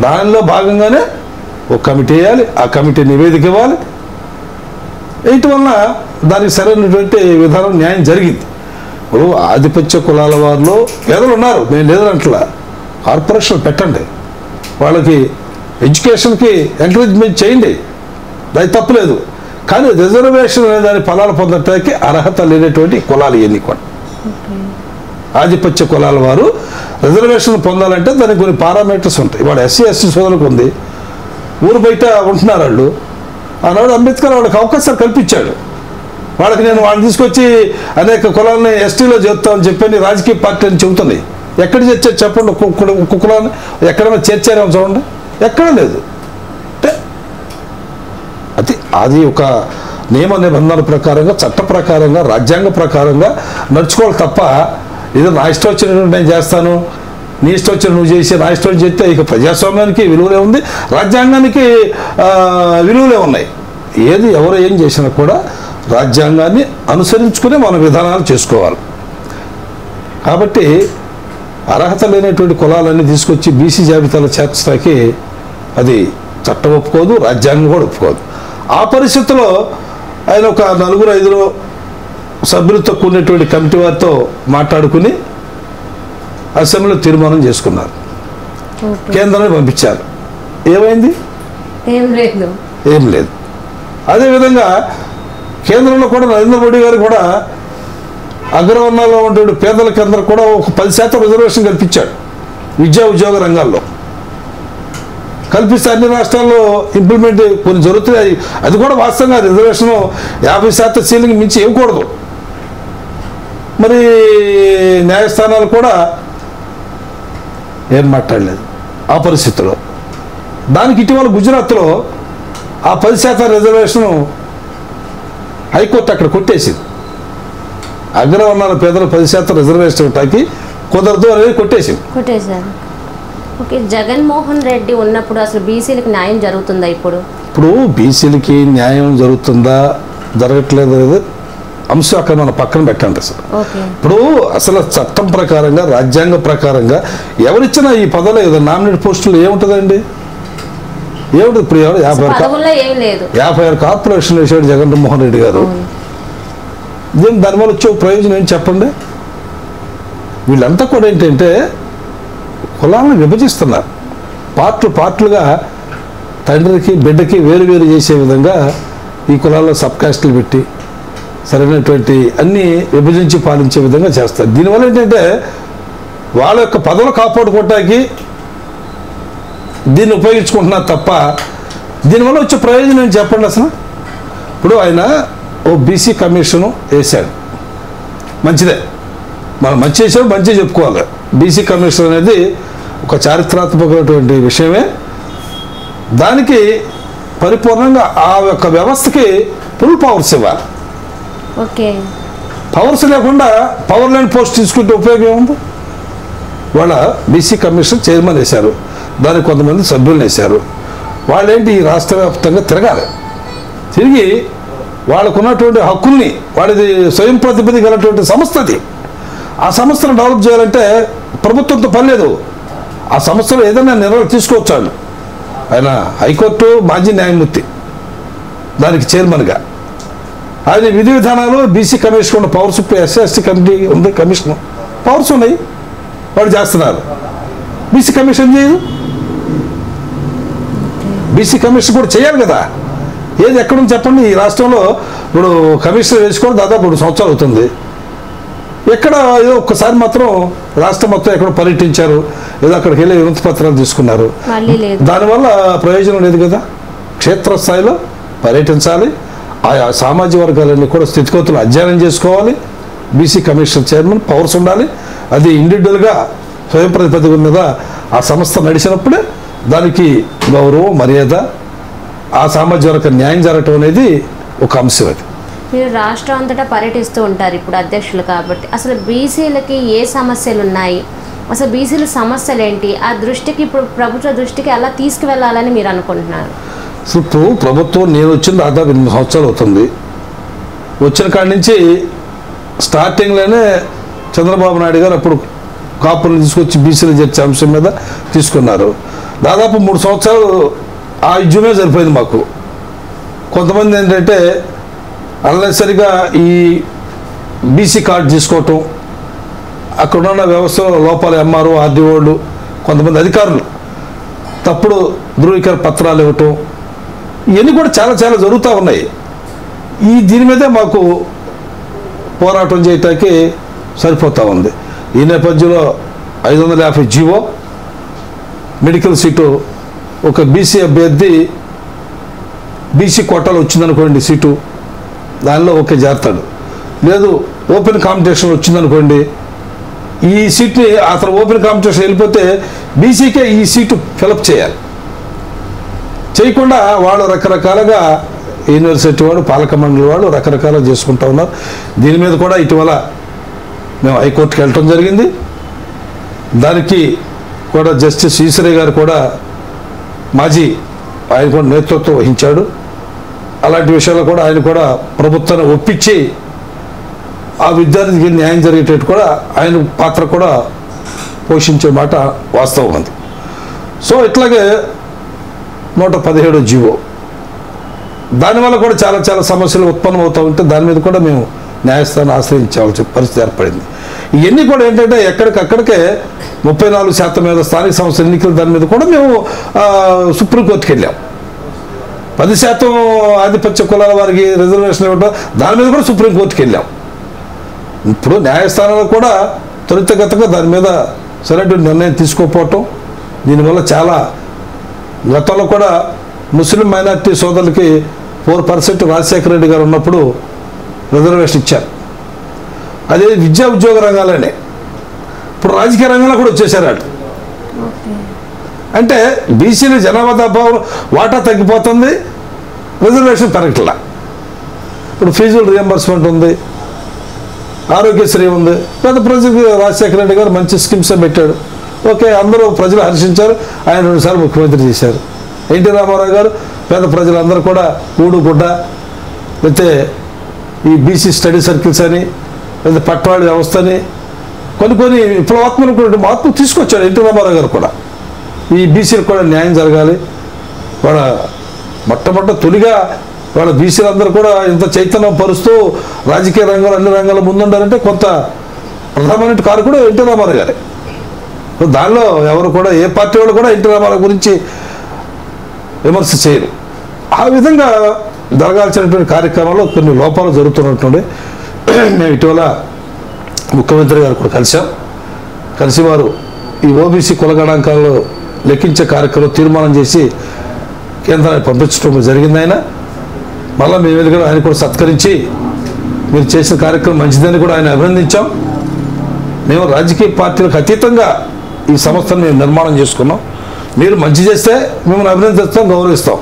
దానిలో భాగంగానే ఒక కమిటీ వేయాలి, ఆ కమిటీ నివేదిక ఇవ్వాలి. వీటి వలన దానికి సరైనటువంటి విధానం న్యాయం జరిగింది. ఇప్పుడు ఆధిపత్య కులాల వారిలో పేదలు ఉన్నారు, నేను లేదనట్లా. కార్పొరేషన్ పెట్టండి, వాళ్ళకి ఎడ్యుకేషన్కి ఎంకరేజ్మెంట్ చేయండి, అది తప్పులేదు. కానీ రిజర్వేషన్ అనే దాని ఫలాలు పొందటానికి అర్హత లేనటువంటి కులాలు ఇవన్నీ కూడా. ఆధిపత్య కులాల వారు రిజర్వేషన్ పొందాలంటే దానికి కొన్ని పారామీటర్స్ ఉంటాయి. వాడు ఎస్సీ సోదరులకు ఉంది, ఊరు బయట ఉంటున్నారు వాళ్ళు. ఆనాడు అంబేద్కర్ వాళ్ళకి అవకాశాలు కల్పించాడు. వాళ్ళకి నేను వాళ్ళని తీసుకొచ్చి అనేక కులాలని ఎస్టీలో చేస్తామని చెప్పని రాజకీయ పార్టీ అని చెబుతున్నాయి. ఎక్కడ చేర్చారు చెప్పండి? ఒక్క కులాన్ని ఎక్కడైనా చేర్చారేమో చూడండి, ఎక్కడా లేదు. అంటే అది ఒక నియమ నిబంధనల ప్రకారంగా, చట్ట ప్రకారంగా, రాజ్యాంగ ప్రకారంగా నడుచుకోవాలి తప్ప ఏదో నా ఇష్టం వచ్చినటువంటి నేను చేస్తాను, నీ ఇష్టం వచ్చిన నువ్వు చేసి నా ఇష్టం చేస్తే ఇక ప్రజాస్వామ్యానికి విలువలే ఉంది, రాజ్యాంగానికి విలువలే ఉన్నాయి. ఏది ఎవరు ఏం చేసినా కూడా రాజ్యాంగాన్ని అనుసరించుకుని మన విధానాలు చేసుకోవాలి. కాబట్టి అర్హత లేనటువంటి కులాలన్నీ తీసుకొచ్చి బీసీ జాబితాలో చేర్చడానికి అది చట్టం ఒప్పుకోదు, రాజ్యాంగం కూడా ఒప్పుకోదు. ఆ పరిస్థితుల్లో ఆయన ఒక 4-5 సభ్యులతో కూడినటువంటి కమిటీ వారితో మాట్లాడుకుని అసెంబ్లీలో తీర్మానం చేసుకున్నారు. కేంద్రాన్ని పంపించారు. ఏమైంది? ఏం లేదు. అదేవిధంగా కేంద్రంలో కూడా నరేంద్ర మోడీ గారు కూడా అగ్రవర్ణాల్లో ఉండే పేదలకి అందరూ కూడా ఒక 10% రిజర్వేషన్ కల్పించాడు విద్యా ఉద్యోగ రంగాల్లో. కల్పిస్తే అన్ని రాష్ట్రాల్లో ఇంప్లిమెంట్ కొన్ని జరుగుతున్నాయి. అది కూడా వాస్తవంగా రిజర్వేషన్ 50% సీలింగ్ మించి ఇవ్వకూడదు. మరి న్యాయస్థానాలు కూడా ఏం మాట్లాడలేదు ఆ పరిస్థితిలో. దానికి ఇటీవల గుజరాత్లో ఆ 10% రిజర్వేషన్ హైకోర్టు అక్కడ కొట్టేసింది. అగ్రవర్ణాల పేదలు 10% రిజర్వేషన్ ఇవ్వటానికి కుదరదు అనేది కొట్టేశారు. ఓకే, జగన్మోహన్ రెడ్డి ఉన్నప్పుడు అసలు బీసీలకు న్యాయం జరుగుతుందా? ఇప్పుడు బీసీలకి న్యాయం జరుగుతుందా జరగట్లేదు అనేది అంశం అక్కడ మనం పక్కన పెట్టండి. ఇప్పుడు అసలు చట్టం ప్రకారంగా, రాజ్యాంగ ప్రకారంగా ఎవరిచ్చినా ఈ పదవులు ఏదో నామినేట్ పోస్టులు ఏముంటుందండి? ఏమిటి? ఇప్పుడు 56 కార్పొరేషన్లు వేసాడు జగన్మోహన్ రెడ్డి గారు. దానివల్ల వచ్చే ప్రయోజనం ఏంటి చెప్పండి? వీళ్ళంతా కూడా ఏంటంటే కులాలను విభజిస్తున్నారు. పార్ట్లుగా తండ్రికి బిడ్డకి వేరు చేసే విధంగా ఈ కులాల్లో సబ్ కాస్టులు పెట్టి సరైనటువంటి అన్నీ విభజించి పాలించే విధంగా చేస్తారు. దీనివల్ల ఏంటంటే వాళ్ళ యొక్క పదవులు కాపాడుకోవటానికి దీన్ని ఉపయోగించుకుంటున్నారు తప్ప దీనివల్ల వచ్చే ప్రయోజనం ఏంటి చెప్పండి అసలు? ఇప్పుడు ఆయన ఓ బీసీ కమిషను వేశాడు, మంచిదే, మనం మంచి చేసాడు, మంచిగా చెప్పుకోవాలి. బీసీ కమిషన్ అనేది ఒక చారిత్రాత్మకమైనటువంటి విషయమే. దానికి పరిపూర్ణంగా ఆ యొక్క వ్యవస్థకి ఫుల్ పవర్స్ ఇవ్వాలి. పవర్స్ లేకుండా పవర్ లైన్ పోస్ట్ తీసుకుంటే ఉపయోగం ఏముంది? వాళ్ళ బీసీ కమిషన్ చైర్మన్ వేశారు, దానికి కొంతమంది సభ్యులను వేశారు. వాళ్ళేంటి ఈ రాష్ట్ర వ్యాప్తంగా తిరిగి వాళ్ళకున్నటువంటి హక్కుల్ని, వాళ్ళది స్వయం ప్రతిపత్తి గలటువంటి సంస్థది, ఆ సంస్థను డెవలప్ చేయాలంటే ప్రభుత్వంతో పని లేదు. ఆ సంస్థలో ఏదైనా నిర్ణయం తీసుకోవచ్చాడు. ఆయన హైకోర్టు మాజీ న్యాయమూర్తి, దానికి చైర్మన్గా ఆయన విధి విధానాలు బీసీ కమిషన్ ఉన్న పవర్స్, ఎస్సీ కమిటీ ఉంది, కమిషన్ పవర్స్ ఉన్నాయి, వాళ్ళు చేస్తున్నారు. బీసీ కమిషన్ చేయదు. బీసీ కమిషన్ కూడా చేయాలి కదా. ఏది ఎక్కడుంది చెప్పండి? ఈ రాష్ట్రంలో ఇప్పుడు కమిషన్ వేసుకోవడం దాదాపు 2 సంవత్సరాలు అవుతుంది. ఎక్కడ ఏదో ఒక్కసారి మాత్రం రాష్ట్రం మొత్తం ఎక్కడ పర్యటించారు, ఏదో అక్కడికి వెళ్ళి వినతి పత్రాలు తీసుకున్నారు. దానివల్ల ప్రయోజనం లేదు కదా. క్షేత్రస్థాయిలో పర్యటించాలి, ఆయా సామాజిక వర్గాలన్నీ కూడా స్థితిగతులు అధ్యయనం చేసుకోవాలి. బీసీ కమిషన్ చైర్మన్ పవర్స్ ఉండాలి. అది ఇండివిజువల్గా స్వయం ప్రతిపత్తి మీద ఆ సంస్థ నడిచినప్పుడే దానికి గౌరవం, మర్యాద, ఆ సామాజిక వర్గ న్యాయం జరగటం అనేది ఒక అంశం. అది మీరు రాష్ట్రం అంతటా పర్యటిస్తూ ఉంటారు ఇప్పుడు అధ్యక్షులు కాబట్టి. అసలు బీసీలకి ఏ సమస్యలు ఉన్నాయి, అసలు బీసీల సమస్యలు ఏంటి, ఆ దృష్టికి ఇప్పుడు ప్రభుత్వ దృష్టికి ఎలా తీసుకువెళ్ళాలని మీరు అనుకుంటున్నారు? ఇప్పుడు ప్రభుత్వం నేను వచ్చిన దాదాపు 8 సంవత్సరాలు అవుతుంది. వచ్చిన కాడి నుంచి స్టార్టింగ్లోనే చంద్రబాబు నాయుడు గారు అప్పుడు కాపులను తీసుకొచ్చి బీసీలు చేర్చే అంశం మీద తీసుకున్నారు. దాదాపు 3 సంవత్సరాలు ఆ యుద్ధమే సరిపోయింది మాకు. కొంతమంది ఏంటంటే అన్నెసరిగా ఈ బీసీ కార్డు తీసుకోవటం, అక్కడున్న వ్యవస్థలో లోపాలు ఎంఆర్ఓ ఆర్డీఓలు కొంతమంది అధికారులు తప్పుడు ధృవీకరణ పత్రాలు ఇవ్వటం, ఇవన్నీ కూడా చాలా చాలా జరుగుతూ ఉన్నాయి. దీని మీదే మాకు పోరాటం చేయటానికి సరిపోతూ ఉంది. ఈ నేపథ్యంలో 550 జీవో, మెడికల్ సీటు ఒక బీసీ అభ్యర్థి బీసీ కోటాలో వచ్చిందనుకోండి సీటు, దానిలో ఓకే చేస్తాడు. లేదు ఓపెన్ కాంపిటీషన్ వచ్చిందనుకోండి, ఈ సీట్ని అతను ఓపెన్ కాంపిటీషన్ వెళ్ళిపోతే బీసీకే ఈ సీటు ఫిలప్ చేయాలి. చేయకుండా వాళ్ళు రకరకాలుగా యూనివర్సిటీ వాడు, పాలక మండలి వాళ్ళు రకరకాలుగా చేసుకుంటూ ఉన్నారు. దీని మీద కూడా ఇటీవల మేము హైకోర్టుకి వెళ్ళటం జరిగింది. దానికి కూడా జస్టిస్ ఈశ్వరయ్య గారు కూడా మాజీ ఆయన కూడా నేతృత్వం వహించాడు. అలాంటి విషయాల్లో కూడా ఆయన కూడా ప్రభుత్వాన్ని ఒప్పించి ఆ విద్యార్థికి న్యాయం జరిగేటట్టు కూడా ఆయన పాత్ర కూడా పోషించే మాట వాస్తవం ఉంది. సో ఇట్లాగే 117 జీవో, దానివల్ల కూడా చాలా చాలా సమస్యలు ఉత్పన్నమవుతూ ఉంటే దాని మీద కూడా మేము న్యాయస్థానం ఆశ్రయించాల్సిన పరిస్థితి ఏర్పడింది. ఇవన్నీ కూడా ఏంటంటే ఎక్కడికక్కడికే 34% మీద స్థానిక సంస్థల ఎన్నికల దాని మీద కూడా మేము సుప్రీంకోర్టుకి వెళ్ళాం. 10% ఆధిపత్య కులాల వారికి రిజర్వేషన్ ఇవ్వడం, దాని మీద కూడా సుప్రీంకోర్టుకి వెళ్ళాం. ఇప్పుడు న్యాయస్థానాలు కూడా త్వరితగతంగా దాని మీద సరైన నిర్ణయం తీసుకోకపోవటం, దీనివల్ల చాలా గతంలో కూడా ముస్లిం మైనార్టీ సోదరులకి 4% రాజశేఖర రెడ్డి గారు ఉన్నప్పుడు రిజర్వేషన్ ఇచ్చారు. అదే విద్యా ఉద్యోగ రంగాలనే ఇప్పుడు రాజకీయ రంగంలో కూడా వచ్చేసారు వాళ్ళు. అంటే బీసీల జనాభా దబావం వాటా తగ్గిపోతుంది, రిజర్వేషన్ పెరగట్లా. ఇప్పుడు ఫీజుల రియంబర్స్మెంట్ ఉంది, ఆరోగ్యశ్రీ ఉంది. పెద్ద ప్రజలకు రాజశేఖర రెడ్డి గారు మంచి స్కీమ్స్ పెట్టాడు. ఓకే, అందరూ ప్రజలు హర్షించారు. ఆయన 2 సార్లు ముఖ్యమంత్రి చేశారు. ఎన్టీ రామారావు గారు పేద ప్రజలందరూ కూడా కూడు గుడ్డ, లేకపోతే ఈ బీసీ స్టడీ సర్కిల్స్ అని, లేదా పట్వాడి వ్యవస్థ అని కొన్ని విప్లవాత్మక మార్పులు తీసుకొచ్చాడు ఎన్టీ రామారావు గారు కూడా. ఈ బీసీలకు కూడా న్యాయం జరగాలి. వాళ్ళ తొలిగా వాళ్ళ బీసీలందరూ కూడా ఇంత చైతన్యం పరుస్తూ రాజకీయ రంగంలో అన్ని రంగాల్లో ముందుండాలంటే కొంత ప్రధానమైన కారు కూడా ఎన్టీ రామారావు గారే. దానిలో ఎవరు కూడా ఏ పార్టీ వాళ్ళు కూడా ఎన్టీ రామారావు గురించి విమర్శ చేయరు. ఆ విధంగా జరగాల్సినటువంటి కార్యక్రమాల్లో కొన్ని లోపాలు జరుగుతున్నటువంటి మేము ఇటీవల ముఖ్యమంత్రి గారు కూడా కలిసి వారు ఈ ఓబీసీ కుల గణాంకాలు లెక్కించే కార్యక్రమం తీర్మానం చేసి కేంద్రానికి పంపించడం జరిగింది. మళ్ళీ మేము వెళ్ళి ఆయన కూడా సత్కరించి మీరు చేసిన కార్యక్రమం మంచిదని కూడా ఆయన అభినందించాం. మేము రాజకీయ పార్టీలకు అతీతంగా ఈ సంస్థను మేము నిర్మాణం చేసుకున్నాం. మీరు మంచి చేస్తే మిమ్మల్ని అభినందిస్తాం, గౌరవిస్తాం.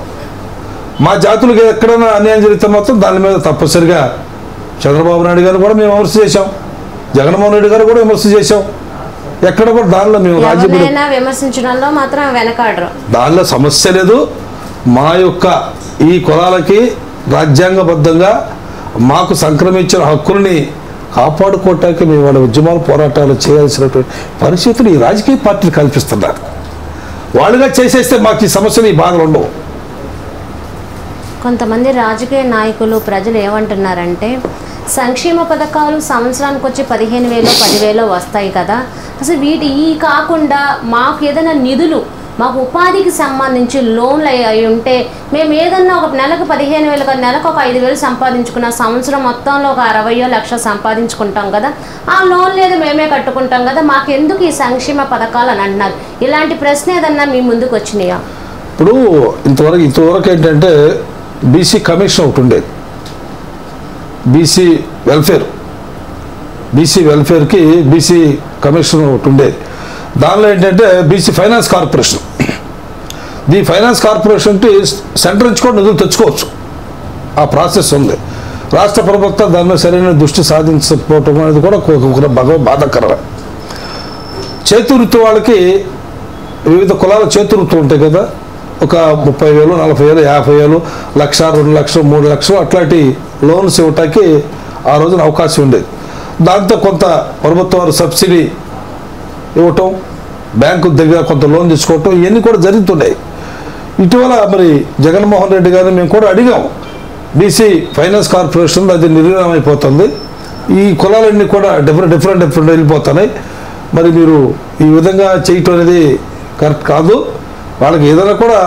మా జాతులకు ఎక్కడైనా అన్యాయం జరిగితే మాత్రం దాని మీద తప్పనిసరిగా చంద్రబాబు నాయుడు గారు కూడా మేము విమర్శ చేశాం, జగన్మోహన్ రెడ్డి గారు కూడా విమర్శ చేశాం. ఎక్కడ కూడా దానిలో మేము విమర్శించడంలో మాత్రం వెనకాడరు, దానిలో సమస్య లేదు. మా యొక్క ఈ కులాలకి రాజ్యాంగబద్ధంగా మాకు సంక్రమించిన హక్కుల్ని కాపాడుకోవటానికి మేము వాళ్ళ ఉద్యమాలు పోరాటాలు చేయాల్సినటువంటి పరిస్థితులు ఈ రాజకీయ పార్టీలు కల్పిస్తున్నారు. వాళ్ళుగా చేసేస్తే మాకు ఈ సమస్యలు, ఈ బాధలు ఉండవు. కొంతమంది రాజకీయ నాయకులు ప్రజలు ఏమంటున్నారంటే సంక్షేమ పథకాలు సంవత్సరానికి వచ్చి 15,000 10,000 వస్తాయి కదా, అసలు ఈ కాకుండా మాకు ఏదైనా నిధులు, మాకు ఉపాధికి సంబంధించి లోన్లు అయి ఉంటే మేము ఏదన్నా ఒక నెలకు 15,000 నెలకు ఒక 5,000 సంపాదించుకున్న సంవత్సరం మొత్తంలో ఒక 60 లక్షలు సంపాదించుకుంటాం కదా, ఆ లోన్ లేదు మేమే కట్టుకుంటాం కదా, మాకెందుకు ఈ సంక్షేమ పథకాలు అని అంటున్నారు. ఇలాంటి ప్రశ్న ఏదన్నా మీ ముందుకు వచ్చినాయా? ఇప్పుడు ఇంతవరకు ఏంటంటే బీసీ కమిషన్ ఒకటి ఉండేది, బీసీ వెల్ఫేర్కి బీసీ కమిషన్ ఒకటి ఉండేది. దానిలో ఏంటంటే బీసీ ఫైనాన్స్ కార్పొరేషన్, ఫైనాన్స్ కార్పొరేషన్కి సెంటర్ నుంచి కూడా నిధులు తెచ్చుకోవచ్చు, ఆ ప్రాసెస్ ఉంది. రాష్ట్ర ప్రభుత్వం దాని మీద సరైన దృష్టి సాధించకపోవటం అనేది కూడా ఒక బాధాకరమే. చేతివృత్తి వాళ్ళకి వివిధ కులాల చేతివృత్తులు ఉంటాయి కదా, ఒక 30,000, 40,000, 50,000, 1,00,000, 2,00,000, 3,00,000 అట్లాంటి లోన్స్ ఇవ్వటానికి ఆ రోజున అవకాశం ఉండేది. దాంతో కొంత ప్రభుత్వం వారు సబ్సిడీ ఇవ్వటం, బ్యాంకు దగ్గర కొంత లోన్ తీసుకోవటం, ఇవన్నీ కూడా జరుగుతున్నాయి. ఇటీవల మరి జగన్మోహన్ రెడ్డి గారిని మేము కూడా అడిగాం, బీసీ ఫైనాన్స్ కార్పొరేషన్ అది నిర్వీర్యం అయిపోతుంది, ఈ కులాలన్నీ కూడా డిఫరెంట్ వెళ్ళిపోతున్నాయి, మరి మీరు ఈ విధంగా చేయటం అనేది కరెక్ట్ కాదు, వాళ్ళకి ఏదైనా కూడా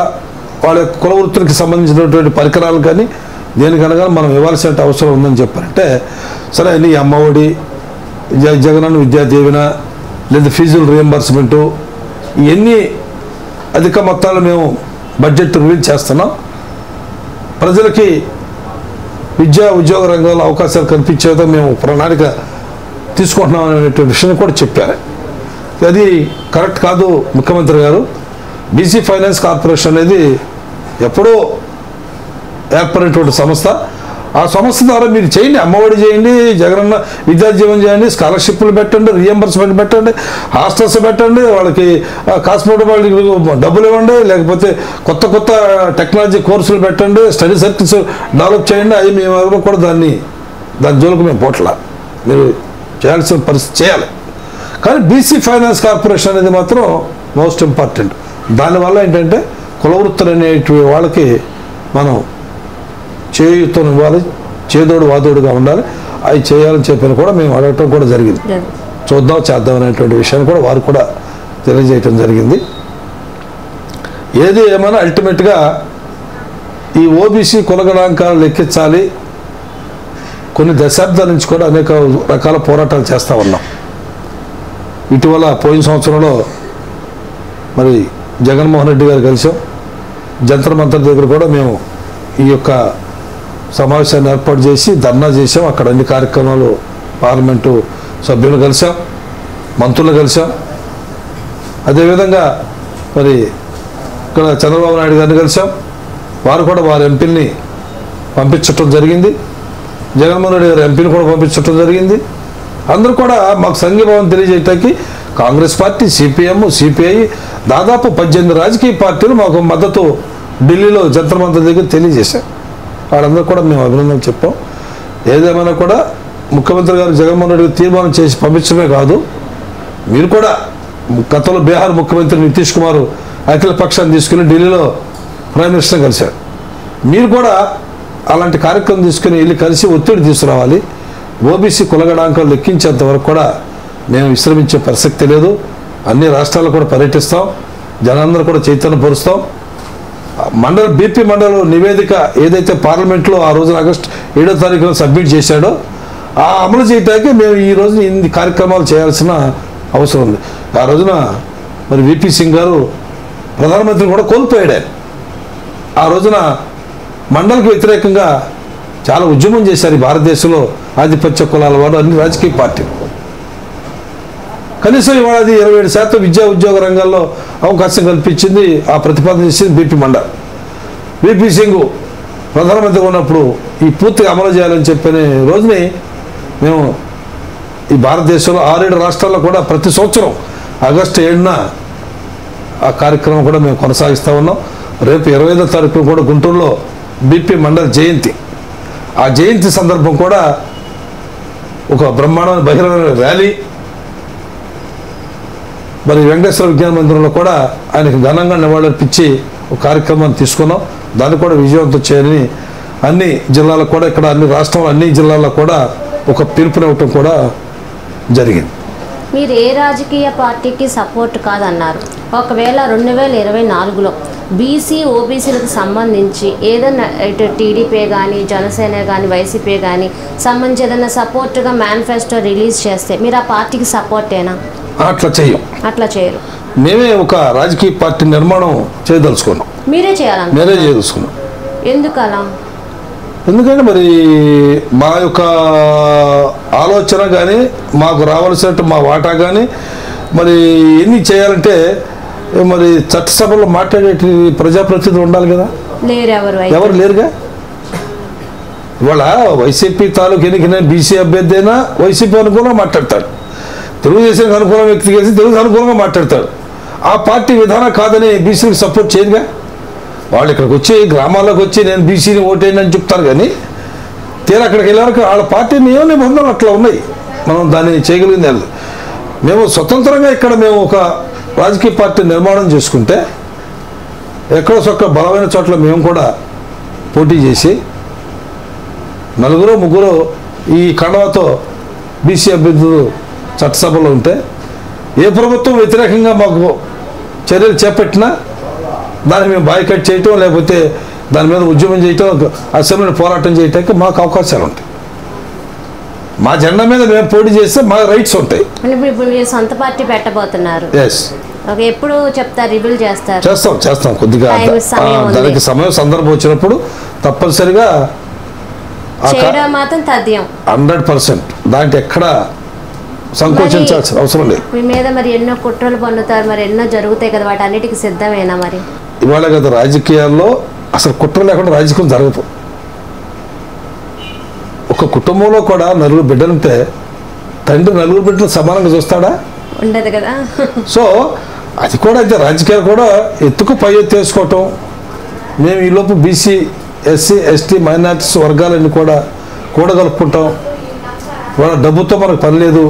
వాళ్ళ కుల వృత్తులకు సంబంధించినటువంటి పరికరాలు కానీ దేనికనగా మనం ఇవ్వాల్సిన అవసరం ఉందని చెప్పారంటే, సరే ఈ అమ్మఒడి, జగనన్న విద్యా దీవెన, లేదా ఫీజుల రియంబర్స్మెంటు, ఇవన్నీ అధిక మొత్తాలు మేము బడ్జెట్ రిలీజ్ చేస్తున్నాం, ప్రజలకి విద్యా ఉద్యోగ రంగంలో అవకాశాలు కల్పించేదో మేము ప్రణాళిక తీసుకుంటున్నాం అనేటువంటి విషయం కూడా చెప్పారు. అది కరెక్ట్ కాదు ముఖ్యమంత్రి గారు. బీసీ ఫైనాన్స్ కార్పొరేషన్ అనేది ఎప్పుడో ఏర్పడినటువంటి సంస్థ, ఆ సంస్థ ద్వారా మీరు చేయండి, అమ్మఒడి చేయండి, జగనన్న విద్యాజీవనం చేయండి, స్కాలర్షిప్లు పెట్టండి, రియంబర్స్మెంట్ పెట్టండి, హాస్టల్స్ పెట్టండి, వాళ్ళకి కాస్మెటిక్ వాళ్ళకి డబ్బులు ఇవ్వండి, లేకపోతే కొత్త టెక్నాలజీ కోర్సులు పెట్టండి, స్టడీ సర్కిల్స్ డెవలప్ చేయండి. అది మేము ఎవరు కూడా దాని జోలికి మేము పోట్లా, మీరు చేయాల్సిన పరిస్థితి చేయాలి. కానీ బీసీ ఫైనాన్స్ కార్పొరేషన్ అనేది మాత్రం మోస్ట్ ఇంపార్టెంట్. దానివల్ల ఏంటంటే కులవృత్తులు అనేటువంటి వాళ్ళకి మనం చేయుతను ఇవ్వాలి, చేదోడు వాదోడుగా ఉండాలి, అవి చేయాలని చెప్పిన కూడా మేము అడగటం కూడా జరిగింది. చేద్దాం అనేటువంటి విషయాన్ని కూడా వారు కూడా తెలియజేయటం జరిగింది. ఏది ఏమైనా అల్టిమేట్గా ఈ ఓబీసీ కుల గణాంకాలు లెక్కించాలి, కొన్ని దశాబ్దాల నుంచి కూడా అనేక రకాల పోరాటాలు చేస్తూ ఉన్నాం. ఇటీవల పోయిన సంవత్సరంలో మరి జగన్మోహన్ రెడ్డి గారు కలిసాం, జంతర్ మంతర్ దగ్గర కూడా మేము ఈ యొక్క సమావేశాన్ని ఏర్పాటు చేసి ధర్నా చేసాం. అక్కడ అన్ని కార్యక్రమాలు పార్లమెంటు సభ్యులు కలిసాం, మంత్రులు కలిసాం. అదేవిధంగా మరి ఇక్కడ చంద్రబాబు నాయుడు గారిని కలిసాం, వారు కూడా వారి ఎంపీని పంపించటం జరిగింది, జగన్మోహన్ రెడ్డి గారి ఎంపీని కూడా పంపించటం జరిగింది. అందరూ కూడా మాకు సంఘీభావం తెలియజేయటానికి కాంగ్రెస్ పార్టీ, సిపిఎం, సిపిఐ, దాదాపు 18 రాజకీయ పార్టీలు మాకు మద్దతు ఢిల్లీలో జంతర్ మంతర్ దగ్గర తెలియజేశారు. వాళ్ళందరూ కూడా మేము అభినందనలు చెప్పాం. ఏదేమైనా కూడా ముఖ్యమంత్రి గారు జగన్మోహన్ రెడ్డి తీర్మానం చేసి పంపించడమే కాదు, మీరు కూడా గతంలో బీహార్ ముఖ్యమంత్రి నితీష్ కుమార్ అఖిల పక్షాన్ని తీసుకుని ఢిల్లీలో ప్రైమ్ మినిస్టర్ కలిశారు. మీరు కూడా అలాంటి కార్యక్రమం తీసుకుని వెళ్ళి కలిసి ఒత్తిడి తీసుకురావాలి. ఓబీసీ కులగణాంకాలు లెక్కించేంత వరకు కూడా మేము విశ్రమించే ప్రసక్తి లేదు. అన్ని రాష్ట్రాల్లో కూడా పర్యటిస్తాం, జనాలందరూ కూడా చైతన్యపరుస్తాం. బీపీ మండల్ నివేదిక ఏదైతే పార్లమెంట్లో ఆ రోజున ఆగస్టు 7వ తారీఖున సబ్మిట్ చేశాడో ఆ అమలు చేయడానికి మేము ఈ రోజున ఇన్ని కార్యక్రమాలు చేయాల్సిన అవసరం ఉంది. ఆ రోజున మరి విపి సింగ్ గారు ప్రధానమంత్రిని కూడా కోల్పోయాడు. ఆ రోజున మండలికి వ్యతిరేకంగా చాలా ఉద్యమం చేశారు ఈ భారతదేశంలో ఆధిపత్య కులాల వాడు, అన్ని రాజకీయ పార్టీలు. కనీసం ఇవాళ అది 27% విద్యా ఉద్యోగ రంగాల్లో అవకాశం కల్పించింది, ఆ ప్రతిపాదన చేసింది బీపీ మండల్. విపి సింగ్ ప్రధానమంత్రి ఉన్నప్పుడు ఈ పూర్తిగా అమలు చేయాలని చెప్పిన రోజుని మేము ఈ భారతదేశంలో 6-7 రాష్ట్రాల్లో కూడా ప్రతి సంవత్సరం ఆగస్టు 7న ఆ కార్యక్రమం కూడా మేము కొనసాగిస్తూ ఉన్నాం. రేపు 25వ తారీఖున కూడా గుంటూరులో బీపీ మండల్ జయంతి, ఆ జయంతి సందర్భం కూడా ఒక బ్రహ్మాండమైన బహిరంగ ర్యాలీ, మరి వెంకటేశ్వర విజ్ఞాన మందిరంలో కూడా ఆయనకు ఘనంగా నివాళులర్పించి ఒక కార్యక్రమాన్ని తీసుకున్నాం. దాన్ని కూడా విజయవంతం చేయాలని అన్ని జిల్లాలకు కూడా, ఇక్కడ అన్ని రాష్ట్రంలో అన్ని జిల్లాల్లో కూడా ఒక పిలుపునివ్వటం కూడా జరిగింది. మీరు ఏ రాజకీయ పార్టీకి సపోర్ట్ కాదన్నారు. ఒకవేళ 2024లో బీసీ ఓబీసీలకు సంబంధించి ఏదైనా ఇటు టీడీపీ కానీ, జనసేన కానీ, వైసీపీ కానీ సంబంధించి ఏదైనా సపోర్ట్గా మేనిఫెస్టో రిలీజ్ చేస్తే మీరు ఆ పార్టీకి సపోర్టేనా? అట్లా చేయరు. మేమే ఒక రాజకీయ పార్టీ నిర్మాణం చేయదలుచుకున్నాం. మీరే చేయాలని? మీరే చేయదలుచుకున్నాం. ఎందుకలా? ఎందుకంటే మరి మా యొక్క ఆలోచన కానీ, మాకు రావాల్సినట్టు మా వాటా కానీ, మరి ఎన్ని చేయాలంటే మరి చట్టసభలో మాట్లాడే ప్రజాప్రతినిధులు ఉండాలి కదా. ఎవరు లేరుగా. ఇవాళ వైసీపీ తాలూకు ఎన్నికైనా బీసీ అభ్యర్థి అయినా వైసీపీ అనుకూలంగా మాట్లాడతాడు, తెలుగుదేశానికి అనుకూలం వ్యక్తి చేసి తెలుగు అనుకూలంగా మాట్లాడతాడు. ఆ పార్టీ విధానం కాదని బీసీకి సపోర్ట్ చేయదుగా. వాళ్ళు ఇక్కడికి వచ్చి గ్రామాల్లోకి వచ్చి నేను బీసీని ఓటేయని చెప్తారు, కానీ తీరా అక్కడికి వెళ్ళాక వాళ్ళ పార్టీ నియమ నిబంధనలు అట్లా ఉన్నాయి. మనం దాన్ని చేయగలిగింది లేదు. మేము స్వతంత్రంగా ఇక్కడ మేము ఒక రాజకీయ పార్టీ నిర్మాణం చేసుకుంటే ఎక్కడో చొక్క బలమైన చోట్ల మేము కూడా పోటీ చేసి 4-3 ఈ కండవతో బీసీ అభ్యర్థులు చట్టసభలో ఉంటే ఏ ప్రభుత్వం వ్యతిరేకంగా మాకు చర్యలు చేపట్టినా దాన్ని మేము బాయ్కట్ చేయటం, లేకపోతే దాని మీద ఉద్యమం చేయటం, అసెంబ్లీని పోరాటం చేయటానికి మాకు అవకాశాలు ఉంటాయి. మా జెండా మీద మేము పోటీ చేస్తే మా రైట్స్ ఉంటాయి. ఇప్పుడు మీరు సొంత పార్టీ పెట్టబోతున్నారు. ఎస్, ఎప్పుడు చెప్తారు, రివీల్ చేస్తారు? చేస్తాం కొద్దిగా దానికి సమయం సందర్భం వచ్చినప్పుడు తప్పనిసరిగా చేయడం మాత్రం తథ్యం 100%. దాంట్లో ఎక్కడ సంకోచించాల్సిన అవసరం లేదు. మీ మీద మరి ఎన్నో కుట్రలు పన్నుతారు, మరి ఎన్నో జరుగుతాయి కదా, వాటి అన్నిటికీ సిద్ధమేనా? మరి ఇవాళ కదా రాజకీయాల్లో అసలు కుట్ర లేకుండా రాజకీయం జరగదు. ఒక కుటుంబంలో కూడా 4 బిడ్డలుంటే తండ్రి 4 బిడ్డలు సమానంగా చూస్తాడా? ఉండదు కదా. సో అది కూడా అయితే రాజకీయాలు కూడా ఎత్తుకు పై ఎత్తేసుకోవటం. మేము ఈలోపు బీసీ, ఎస్సీ, ఎస్టీ, మైనారిటీస్ వర్గాలన్నీ కూడా కూడగలుపుకుంటాం. వాళ్ళ డబ్బుతో మనకు పని లేదు.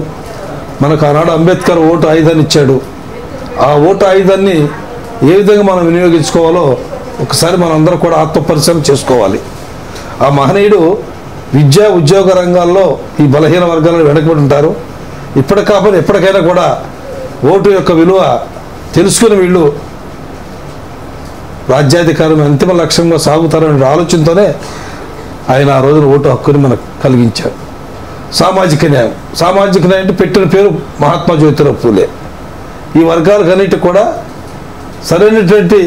మనకు ఆనాడు అంబేద్కర్ ఓటు ఆయుధాన్ని ఇచ్చాడు. ఆ ఓటు ఆయుధాన్ని ఏ విధంగా మనం వినియోగించుకోవాలో ఒకసారి మనందరం కూడా ఆత్మపరిశీలన చేసుకోవాలి. ఆ మహనీయుడు విద్యా ఉద్యోగ రంగాల్లో ఈ బలహీన వర్గాలను వెనకబడి ఉంటారు. ఇప్పటి కాకపోతే ఎప్పటికైనా కూడా ఓటు యొక్క విలువ తెలుసుకుని వీళ్ళు రాజ్యాధికారం అంతిమ లక్ష్యంగా సాగుతారనే ఆలోచనతోనే ఆయన ఆ రోజున ఓటు హక్కుని మనకు కలిగించారు. సామాజిక న్యాయం అంటే పెట్టిన పేరు మహాత్మా జ్యోతిరావు పూలే. ఈ వర్గాలకన్నిటి కూడా సరైనటువంటి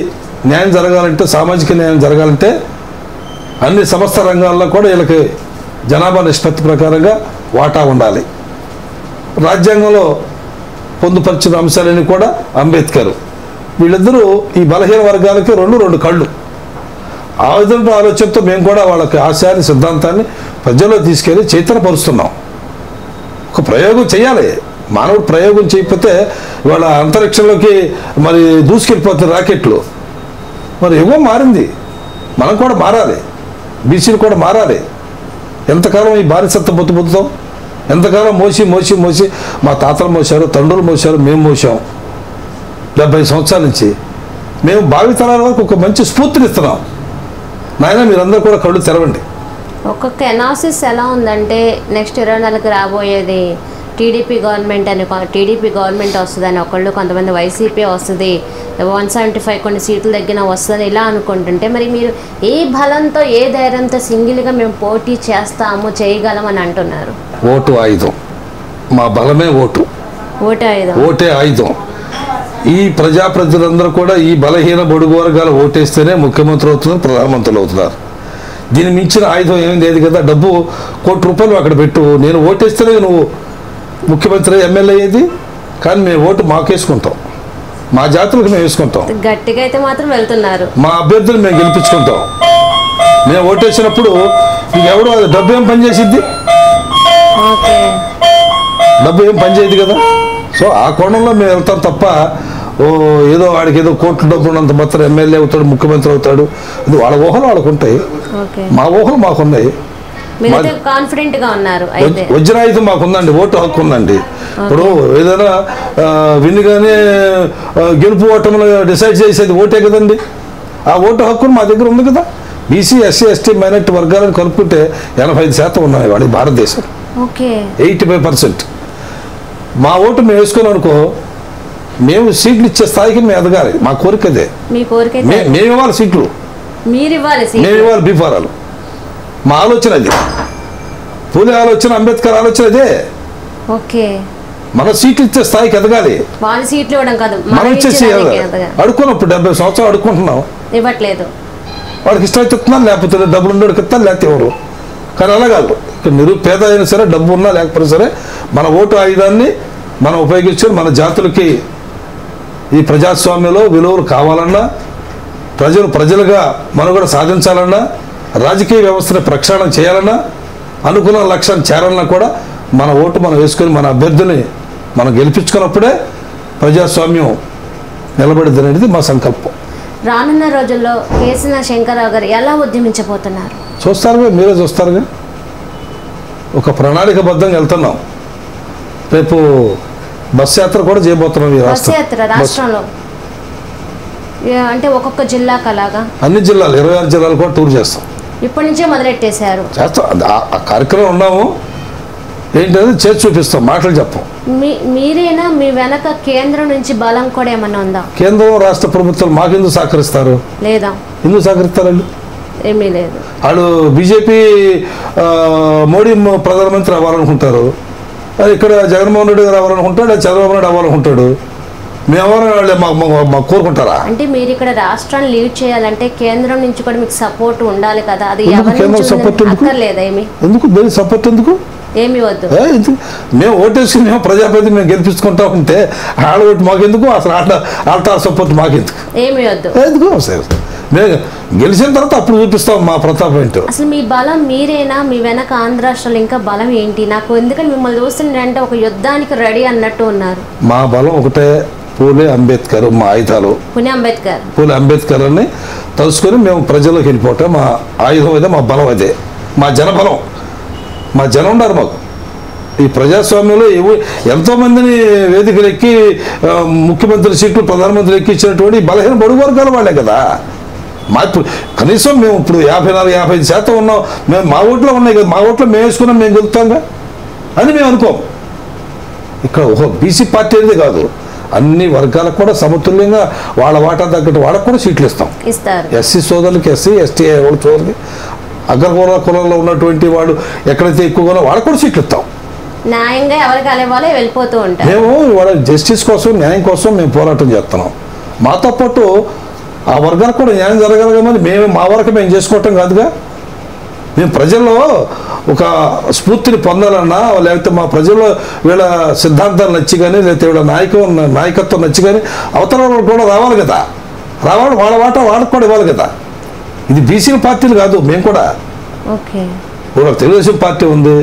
న్యాయం జరగాలంటే, సామాజిక న్యాయం జరగాలంటే అన్ని సమస్త రంగాల్లో కూడా వీళ్ళకి జనాభా నిష్పత్తి ప్రకారంగా వాటా ఉండాలి. రాజ్యాంగంలో పొందుపరిచిన అంశాలన్నీ కూడా అంబేద్కర్. వీళ్ళిద్దరూ ఈ బలహీన వర్గాలకి 2 కళ్ళు. ఆ విధంగా ఆలోచనతో మేము కూడా వాళ్ళకి ఆశయాన్ని, సిద్ధాంతాన్ని ప్రజల్లో తీసుకెళ్ళి చైతన్యపరుస్తున్నాం. ఒక ప్రయోగం చేయాలి. మానవుడు ప్రయోగం చేయకపోతే వాళ్ళ అంతరిక్షంలోకి మరి దూసుకెళ్ళిపోతాయి రాకెట్లు. మరి యుగం మారింది, మనం కూడా మారాలి, బీసీలు కూడా మారాలి. ఎంతకాలం ఈ బానిసత్వం పొద్దుతాం? ఎంతకాలం మోసి మా తాతలు మోసారు, తండ్రులు మోసారు, మేము మోసాం 70 సంవత్సరాల నుంచి. మేము భావితరాల వరకు ఒక మంచి స్ఫూర్తినిస్తున్నాం. నాయన మీరందరూ కూడా కళ్ళు తెరవండి. ఒక్కొక్క ఎనాలిసిస్ ఎలా ఉందంటే నెక్స్ట్ 24కి రాబోయేది టీడీపీ గవర్నమెంట్ వస్తుందని ఒకళ్ళు, కొంతమంది వైసీపీ వస్తుంది, 175 కొన్ని సీట్లు తగ్గిన వస్తుంది ఇలా అనుకుంటుంటే, మరి మీరు ఏ బలంతో, ఏ ధైర్యంతో సింగిల్గా మేము పోటీ చేస్తాము, చేయగలం అని అంటున్నారు? ఓటు ఆయుధం. మా బలమే ఓటే ఆయుధం. ఈ ప్రజాప్రతినిధులందరూ కూడా ఈ బలహీన బడుగు వర్గాలు ఓటేస్తేనే ముఖ్యమంత్రి అవుతున్నారు, ప్రధానమంత్రులు అవుతున్నారు. దీన్ని మించిన ఆయుధం ఏమీ లేదు కదా. డబ్బు ₹1 కోటి అక్కడ పెట్టు, నేను ఓటేస్తేనే నువ్వు ముఖ్యమంత్రి, ఎమ్మెల్యే అయ్యేది. కానీ మేము ఓటు మాకు వేసుకుంటాం, మా జాతులకు మేము వేసుకుంటాం. గట్టిగా అయితే మాత్రం వెళ్తున్నారు. మా అభ్యర్థులు మేము గెలిపించుకుంటాం. మేము ఓటేసినప్పుడు ఇది ఎవడో డబ్బు ఏం పనిచేసిద్ది? డబ్బు ఏం పనిచేయదు కదా. సో ఆ కోణంలో మేము వెళ్తాం తప్ప ఏదో వాడికి ఏదో కోట్లు డబ్బు ఉన్నంత మాత్రం ఎమ్మెల్యే అవుతాడు, ముఖ్యమంత్రి అవుతాడు, అది వాళ్ళ ఊహలు వాళ్ళకు ఉంటాయి, మా ఊహలు మాకున్నాయి. వజ్రాయుధం మాకుందండి, ఓటు హక్కు ఉందండి. ఇప్పుడు ఏదైనా విన్నుగానే గెలుపు ఓటములు డిసైడ్ చేసేది ఓటే కదండి. ఆ ఓటు హక్కును మా దగ్గర ఉంది కదా. బీసీ, ఎస్సీ, ఎస్టీ, మైనారిటీ వర్గాలను కలుపుకుంటే 85% ఉన్నాయి వాడి భారతదేశం, 85%. మా ఓటు మేము వేసుకున్నాం అనుకో, మేము సీట్లు ఇచ్చే స్థాయికి మేము ఎదగాలి. మా కోరిక అదే. మేము ఇవ్వాలి సీట్లు, మేము ఇవ్వాలి బీఫారాలు. మా ఆలోచన అది. పూలే ఆలోచన, అంబేద్కర్ ఆలోచన అదే. మన సీట్లు ఇచ్చే స్థాయికి ఎదగాలి. మనం ఇచ్చేసి అడుక్కున్నప్పుడు 70 సంవత్సరాలు అడుక్కుంటున్నాం, ఇవ్వట్లేదు. వాడికి ఇష్టం అయితే ఇస్తున్నాను, లేకపోతే డబ్బులు ఉండేవాడికి ఇస్తాను, లేకపోతే ఎవరు. కానీ అలా కాదు. నిరుపేద అయినా సరే, డబ్బు ఉన్నా లేకపోయినా సరే, మన ఓటు ఆయుధాన్ని మనం ఉపయోగించుకొని మన జాతులకి ఈ ప్రజాస్వామ్యంలో విలువలు కావాలన్నా, ప్రజలుగా మనుగడ సాధించాలన్నా, రాజకీయ వ్యవస్థని ప్రక్షాళన చేయాలన్నా, అనుకున్న లక్ష్యాన్ని చేరాలన్నా కూడా మన ఓటు మనం వేసుకొని మన అభ్యర్థిని మనం గెలిపించుకున్నప్పుడే ప్రజాస్వామ్యం నిలబడిద్ది అనేది మా సంకల్పం. రానున్న రోజుల్లో కేసీన శంకర్రావు గారు ఎలా ఉద్యమించబోతున్నారు? చూస్తారుగా, మీరే చూస్తారుగా. ఒక ప్రణాళికబద్ధంగా వెళ్తున్నాం. రేపు బస్ యాత్ర కూడా చేయబోతున్నాం. ఈ బస్ యాత్ర రాష్ట్రంలో అంటే ఒక్కొక్క జిల్లాకు అలాగా అన్ని జిల్లాలు 26 జిల్లాలు కూడా టూర్ చేస్తాం. ఇప్పటి నుంచే మొదలెట్టేశారు. చేస్తాం. ఆ కార్యక్రమం ఉన్నాము. ఏంటది చేసి చూపిస్తాం, మాటలు చెప్పం. మీరేనా మీ వెనక కేంద్రం నుంచి బలం కూడా ఏమన్నా ఉందా? కేంద్రం రాష్ట్ర ప్రభుత్వాలు మాకెందుకు సహకరిస్తారు? లేదా? ఎందుకు సహకరిస్తారు? వాళ్ళు ఏమీ లేదు. వాళ్ళు బీజేపీ మోడీ ప్రధానమంత్రి అవ్వాలనుకుంటారు. ఇక్కడ జగన్మోహన్ రెడ్డి గారు అవ్వాలనుకుంటాడు, చంద్రబాబు నాయుడు అవ్వాలనుకుంటాడు. మేమెవరు వాళ్ళు మాకు కోరుకుంటారా? అంటే మీరు ఇక్కడ రాష్ట్రాన్ని లీడ్ చేయాలంటే కేంద్రం నుంచి కూడా మీకు సపోర్ట్ ఉండాలి కదా. అది కేంద్ర సపోర్ట్ అక్కర్లేదా? ఎందుకు దేని సపోర్ట్ ఎందుకు? ఏమి వద్దు. మేము ఓటేసి మేము ప్రజాప్రతిని మేము గెలిపించుకుంటా ఉంటే ఆడ ఓటు మాకెందుకు? అసలు ఆల్టార్ సపోర్ట్ మాకెందుకు? ఏమి వద్దు. ఎందుకు? మేము గెలిచిన తర్వాత అప్పుడు చూపిస్తాం మా ప్రతాపం ఏంటో. అసలు మీ బలం మీరేనా? మీ వెనక ఆంధ్ర రాష్ట్రాలు ఇంకా బలం ఏంటి? నాకు ఎందుకంటే మిమ్మల్ని చూస్తుంటే ఒక యుద్ధానికి రెడీ అన్నట్టు ఉన్నారు. మా బలం ఒకటే, పూలే అంబేద్కర్. మా ఆయుధాలు పూలే అంబేద్కర్ అని తలుసుకొని మేము ప్రజల్లోకి వెళ్ళిపోవటం మా ఆయుధం అదే, మా బలం అదే, మా జనబలం. మా జనం ఉన్నారు మాకు. ఈ ప్రజాస్వామ్యంలో ఎంతోమందిని వేదికలు ఎక్కి ముఖ్యమంత్రి సీట్లు, ప్రధానమంత్రి ఎక్కించినటువంటి బలహీన బడుగు వర్గాల వాళ్ళే కదా. ఇప్పుడు కనీసం మేము ఇప్పుడు 54-55% ఉన్నాం. మేము మా ఓట్లో ఉన్నాయి కదా, మా ఓట్లో మేము వేసుకున్నాం, మేము గెలుస్తాంగా అని మేము అనుకోం. ఇక్కడ ఒక బీసీ పార్టీ అనేది కాదు, అన్ని వర్గాలకు కూడా సమతుల్యంగా వాళ్ళ వాటా తగ్గట్టు వాళ్ళకు కూడా సీట్లు ఇస్తాం. ఎస్సీ సోదరులకి ఎస్సీ, ఎస్టీ సోదరులకి, అగ్రకుల కులంలో ఉన్నటువంటి వాడు ఎక్కడైతే ఎక్కువగా వాళ్ళకు కూడా సీట్లు ఇస్తాం. న్యాయంగా ఎవరికి అలవాలే వెళ్ళిపోతూ ఉంటాం. మేము వాళ్ళ జస్టిస్ కోసం, న్యాయం కోసం మేము పోరాటం చేస్తున్నాం. మాతో పాటు ఆ వర్గాలకు కూడా న్యాయం జరగాలి. కానీ మేము మా వరకు మేము చేసుకోవటం కాదుగా. మేము ప్రజల్లో ఒక స్ఫూర్తిని పొందాలన్నా, లేకపోతే మా ప్రజల్లో వీళ్ళ సిద్ధాంతాలు నచ్చి కానీ, లేకపోతే వీళ్ళ నాయకత్వం నచ్చి కానీ అవతల కూడా రావాలి కదా. రావాలి, వాళ్ళ వాటా వాళ్ళకు కూడా ఇవ్వాలి కదా. ఇది బీసీ పార్టీలు కాదు. మేము కూడా ఇప్పుడు తెలుగుదేశం పార్టీ ఉంది,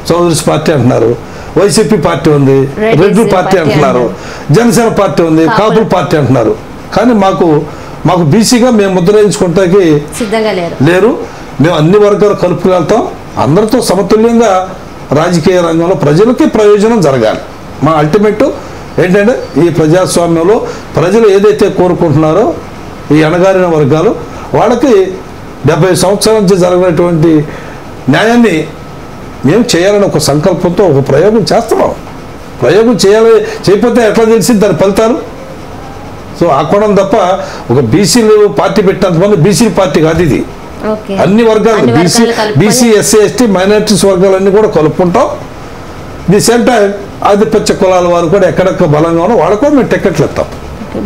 చౌదరీస్ పార్టీ అంటున్నారు, వైసీపీ పార్టీ ఉంది, రెడ్డి పార్టీ అంటున్నారు, జనసేన పార్టీ ఉంది, కాపుల పార్టీ అంటున్నారు. కానీ మాకు బీసీగా మేము ముద్ర వేయించుకుంటానికి లేరు. మేము అన్ని వర్గాలు కలుపుకు వెళ్తాం. అందరితో సమతుల్యంగా రాజకీయ రంగంలో ప్రజలకి ప్రయోజనం జరగాలి. మా అల్టిమేట్ ఏంటంటే ఈ ప్రజాస్వామ్యంలో ప్రజలు ఏదైతే కోరుకుంటున్నారో, ఈ అణగారిన వర్గాలు వాళ్ళకి 70 సంవత్సరాల నుంచి జరగనటువంటి న్యాయాన్ని మేము చేయాలని ఒక సంకల్పంతో ఒక ప్రయోగం చేస్తున్నాం. ప్రయోగం చేయకపోతే ఎట్లా తెలిసింది దాని ఫలితాలు? సో ఆ కోణం తప్ప ఒక బీసీలు పార్టీ పెట్టినంత మంది బీసీ పార్టీ కాదు ఇది. అన్ని వర్గాలు బీసీ, ఎస్సీ, ఎస్టీ, మైనారిటీస్ వర్గాలన్నీ కూడా కలుపుకుంటాం. ది సేమ్ టైం ఆధిపత్య కులాల వారు కూడా ఎక్కడెక్కడ బలంగా ఉన్నా వాళ్ళకు కూడా మేము టికెట్లు ఇస్తాం.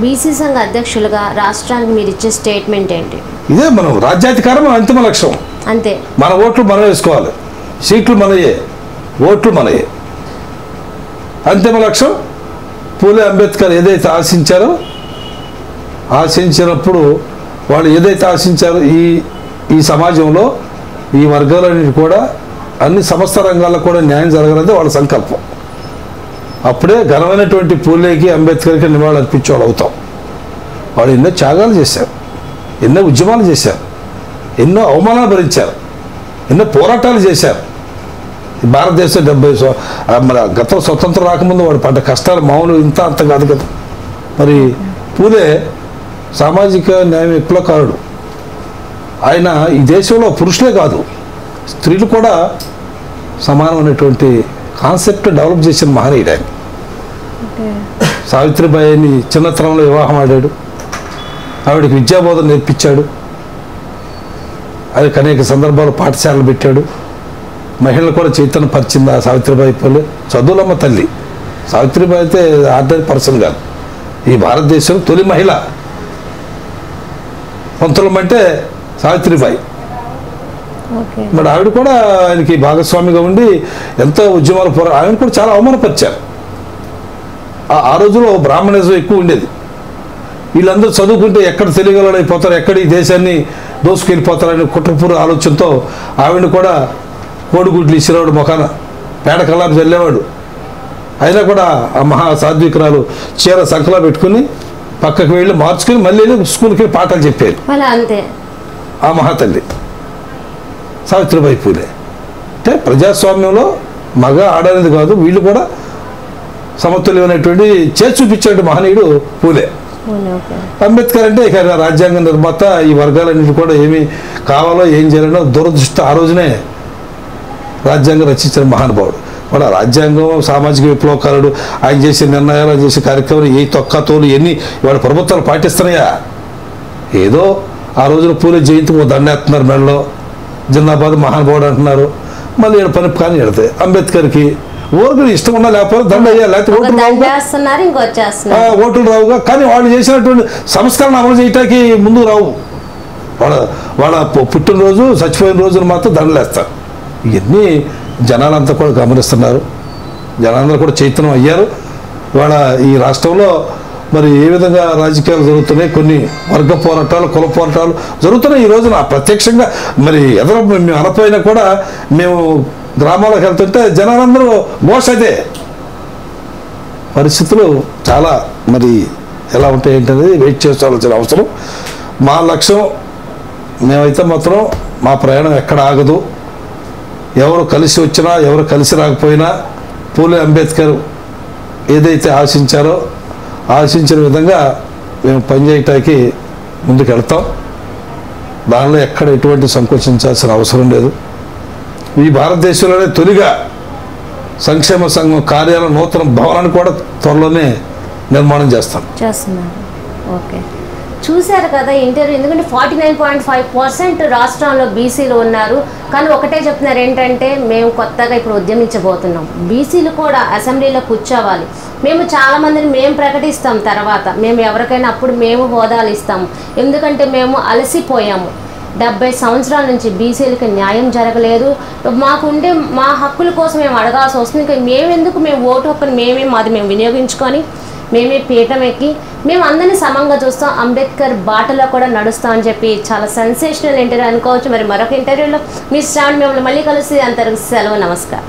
బీసీ సంఘ అధ్యక్షులుగా రాష్ట్రానికి మీరు ఇచ్చే స్టేట్మెంట్ ఏంటి? ఇదే మనం రాజ్యాధికారం అంతిమ లక్ష్యం. అంతే. మన ఓట్లు మనం వేసుకోవాలి, సీట్లు మనయే, ఓట్లు మనయే. అంతిమ లక్ష్యం పూలే అంబేద్కర్ ఏదైతే ఆశించినప్పుడు వాళ్ళు ఏదైతే ఆశించారో ఈ సమాజంలో ఈ వర్గాలన్నిటి కూడా అన్ని సమస్త రంగాల్లో కూడా న్యాయం జరగాలనేది వాళ్ళ సంకల్పం. అప్పుడే ఘనమైనటువంటి పూలేకి, అంబేద్కర్కి నివాళులు అర్పించేవాళ్ళు అవుతాం. వాళ్ళు ఎన్నో త్యాగాలు చేశారు, ఎన్నో ఉద్యమాలు చేశారు, ఎన్నో అవమానాలు భరించారు, ఎన్నో పోరాటాలు చేశారు. భారతదేశం 70 మన గత స్వతంత్రం రాకముందు వాడు పడ్డ కష్టాలు మామూలు అంత కాదు కదా. మరి పూలే సామాజిక న్యాయ విప్లవకారుడు. ఆయన ఈ దేశంలో పురుషులే కాదు, స్త్రీలు కూడా సమానమైనటువంటి కాన్సెప్ట్ డెవలప్ చేసిన మహనీయుడు ఆయన. సావిత్రిబాయిని చిన్నతనంలో వివాహం ఆడాడు, ఆవిడకి విద్యాబోధన నేర్పించాడు, అది అనేక సందర్భాలు పాఠశాలలు పెట్టాడు. మహిళలు కూడా చైతన్య పరిచింది ఆ సావిత్రిబాయి పూలే. చదువులమ్మ తల్లి సావిత్రిబాయి అయితే ఆర్డినరీ పర్సన్ కాదు. ఈ భారతదేశంలో తొలి మహిళ పంతులం అంటే సావిత్రిబాయి. మరి ఆవిడ కూడా ఆయనకి భాగస్వామిగా ఉండి ఎంతో ఉద్యమాలు ఆయన కూడా చాలా అవమానపరిచారు. ఆ రోజులో బ్రాహ్మణిజం ఎక్కువ ఉండేది. వీళ్ళందరూ చదువుకుంటే ఎక్కడ తెలియగలడైపోతారు, ఎక్కడ ఈ దేశాన్ని దోసుకెళ్ళిపోతారని కుట్రపూర్ ఆలోచనతో ఆవిడని కూడా కోడిగుడ్లు ఇసిరేవాడు మొఖాన పేడ కల్లారు చల్లేవాడు. అయినా కూడా ఆ మహా సాధ్వికురాలు చీర సంకలా పెట్టుకుని పక్కకు వెళ్ళి మార్చుకుని మళ్ళీ స్కూల్కి పాఠాలు చెప్పారు. అంతే ఆ మహాతల్లి సావిత్రిబాయి పూలే. అంటే ప్రజాస్వామ్యంలో మగ ఆడనేది కాదు, వీళ్ళు కూడా సమతుల్యమైనటువంటి చేసి చూపించాడు మహనీయుడు పూలే. అంబేద్కర్ అంటే ఇక రాజ్యాంగ నిర్మాత, ఈ వర్గాలన్నింటి కూడా ఏమి కావాలో ఏం చేయాలనో దురదృష్టి ఆ రోజునే రాజ్యాంగం రచించిన మహానుభావుడు. వాడు రాజ్యాంగం సామాజిక విప్లవకారుడు. ఆయన చేసే నిర్ణయాలు, ఆయన చేసే కార్యక్రమాలు ఏ తొక్కతోలు ఎన్ని ఇవాళ ప్రభుత్వాలు పాటిస్తున్నాయా? ఏదో ఆ రోజున పూలే జయంతి దండేస్తున్నారు మెడలో, జిందాబాద్ మహానుభావుడు అంటున్నారు. మళ్ళీ ఏడు పని కానీ వెళతాయి. అంబేద్కర్కి ఊరికి ఇష్టం ఉన్నా లేకపోతే దండ వేయాలి, లేకపోతే ఓట్లు రావుగా. కానీ వాళ్ళు చేసినటువంటి సంస్కరణ అమలు చేయటానికి ముందు రావు. వాళ్ళ పుట్టినరోజు చచ్చిపోయిన రోజున మాత్రం దండలేస్తారు. ఇవన్నీ జనాలంతా కూడా గమనిస్తున్నారు. జనాలందరూ కూడా చైతన్యం అయ్యారు. వాళ్ళ ఈ రాష్ట్రంలో మరి ఏ విధంగా రాజకీయాలు జరుగుతున్నాయి, కొన్ని వర్గ పోరాటాలు, కుల పోరాటాలు జరుగుతున్నాయి. ఈ రోజున ప్రత్యక్షంగా మరి ఎదురు మేము అనపోయినా కూడా మేము గ్రామాలకు వెళ్తుంటే జనాలందరూ మోసదే. పరిస్థితులు చాలా మరి ఎలా ఉంటాయి ఏంటనేది వెయిట్ చేసుకోవాల్సిన అవసరం. మా లక్ష్యం మేమైతే మాత్రం మా ప్రయాణం ఎక్కడ ఆగదు. ఎవరు కలిసి వచ్చినా ఎవరు కలిసి రాకపోయినా పూలే అంబేద్కర్ ఏదైతే ఆశించారో ఆశించిన విధంగా మేము పనిచేయటానికి ముందుకు వెళ్తాం. దానిలో ఎక్కడ ఎటువంటి సంకోచించాల్సిన అవసరం లేదు. ఈ భారతదేశంలోనే తొలిగా సంక్షేమ సంఘం కార్యాలయం నూతన భవనాన్ని కూడా త్వరలోనే నిర్మాణం చేస్తున్నారు. ఓకే, చూశారు కదా ఇంటర్వ్యూ. ఎందుకంటే 49.5% రాష్ట్రంలో బీసీలు ఉన్నారు. కానీ ఒకటే చెప్తున్నారు ఏంటంటే మేము కొత్తగా ఇప్పుడు ఉద్యమించబోతున్నాం, బీసీలు కూడా అసెంబ్లీలో కూర్చోవాలి. మేము చాలామందిని మేము ప్రకటిస్తాం, తర్వాత మేము ఎవరికైనా అప్పుడు మేము హోదాలు ఇస్తాము. ఎందుకంటే మేము అలసిపోయాము. 70 సంవత్సరాల నుంచి బీసీలకి న్యాయం జరగలేదు. మాకుండే మా హక్కుల కోసం మేము అడగాల్సి వస్తుంది. ఇంకా మేము ఓటు హక్కుని మాది మేము వినియోగించుకొని మేమే పీఠం ఎక్కి మేము అందరినీ సమంగా చూస్తాం, అంబేద్కర్ బాటలో కూడా నడుస్తాం అని చెప్పి చాలా సెన్సేషనల్ ఇంటర్వ్యూ అనుకోవచ్చు. మరి మరొక ఇంటర్వ్యూలో మీ శ్రావణ్ మిమ్మల్ని మళ్ళీ కలిసి అంతవరకు సెలవు, నమస్కారం.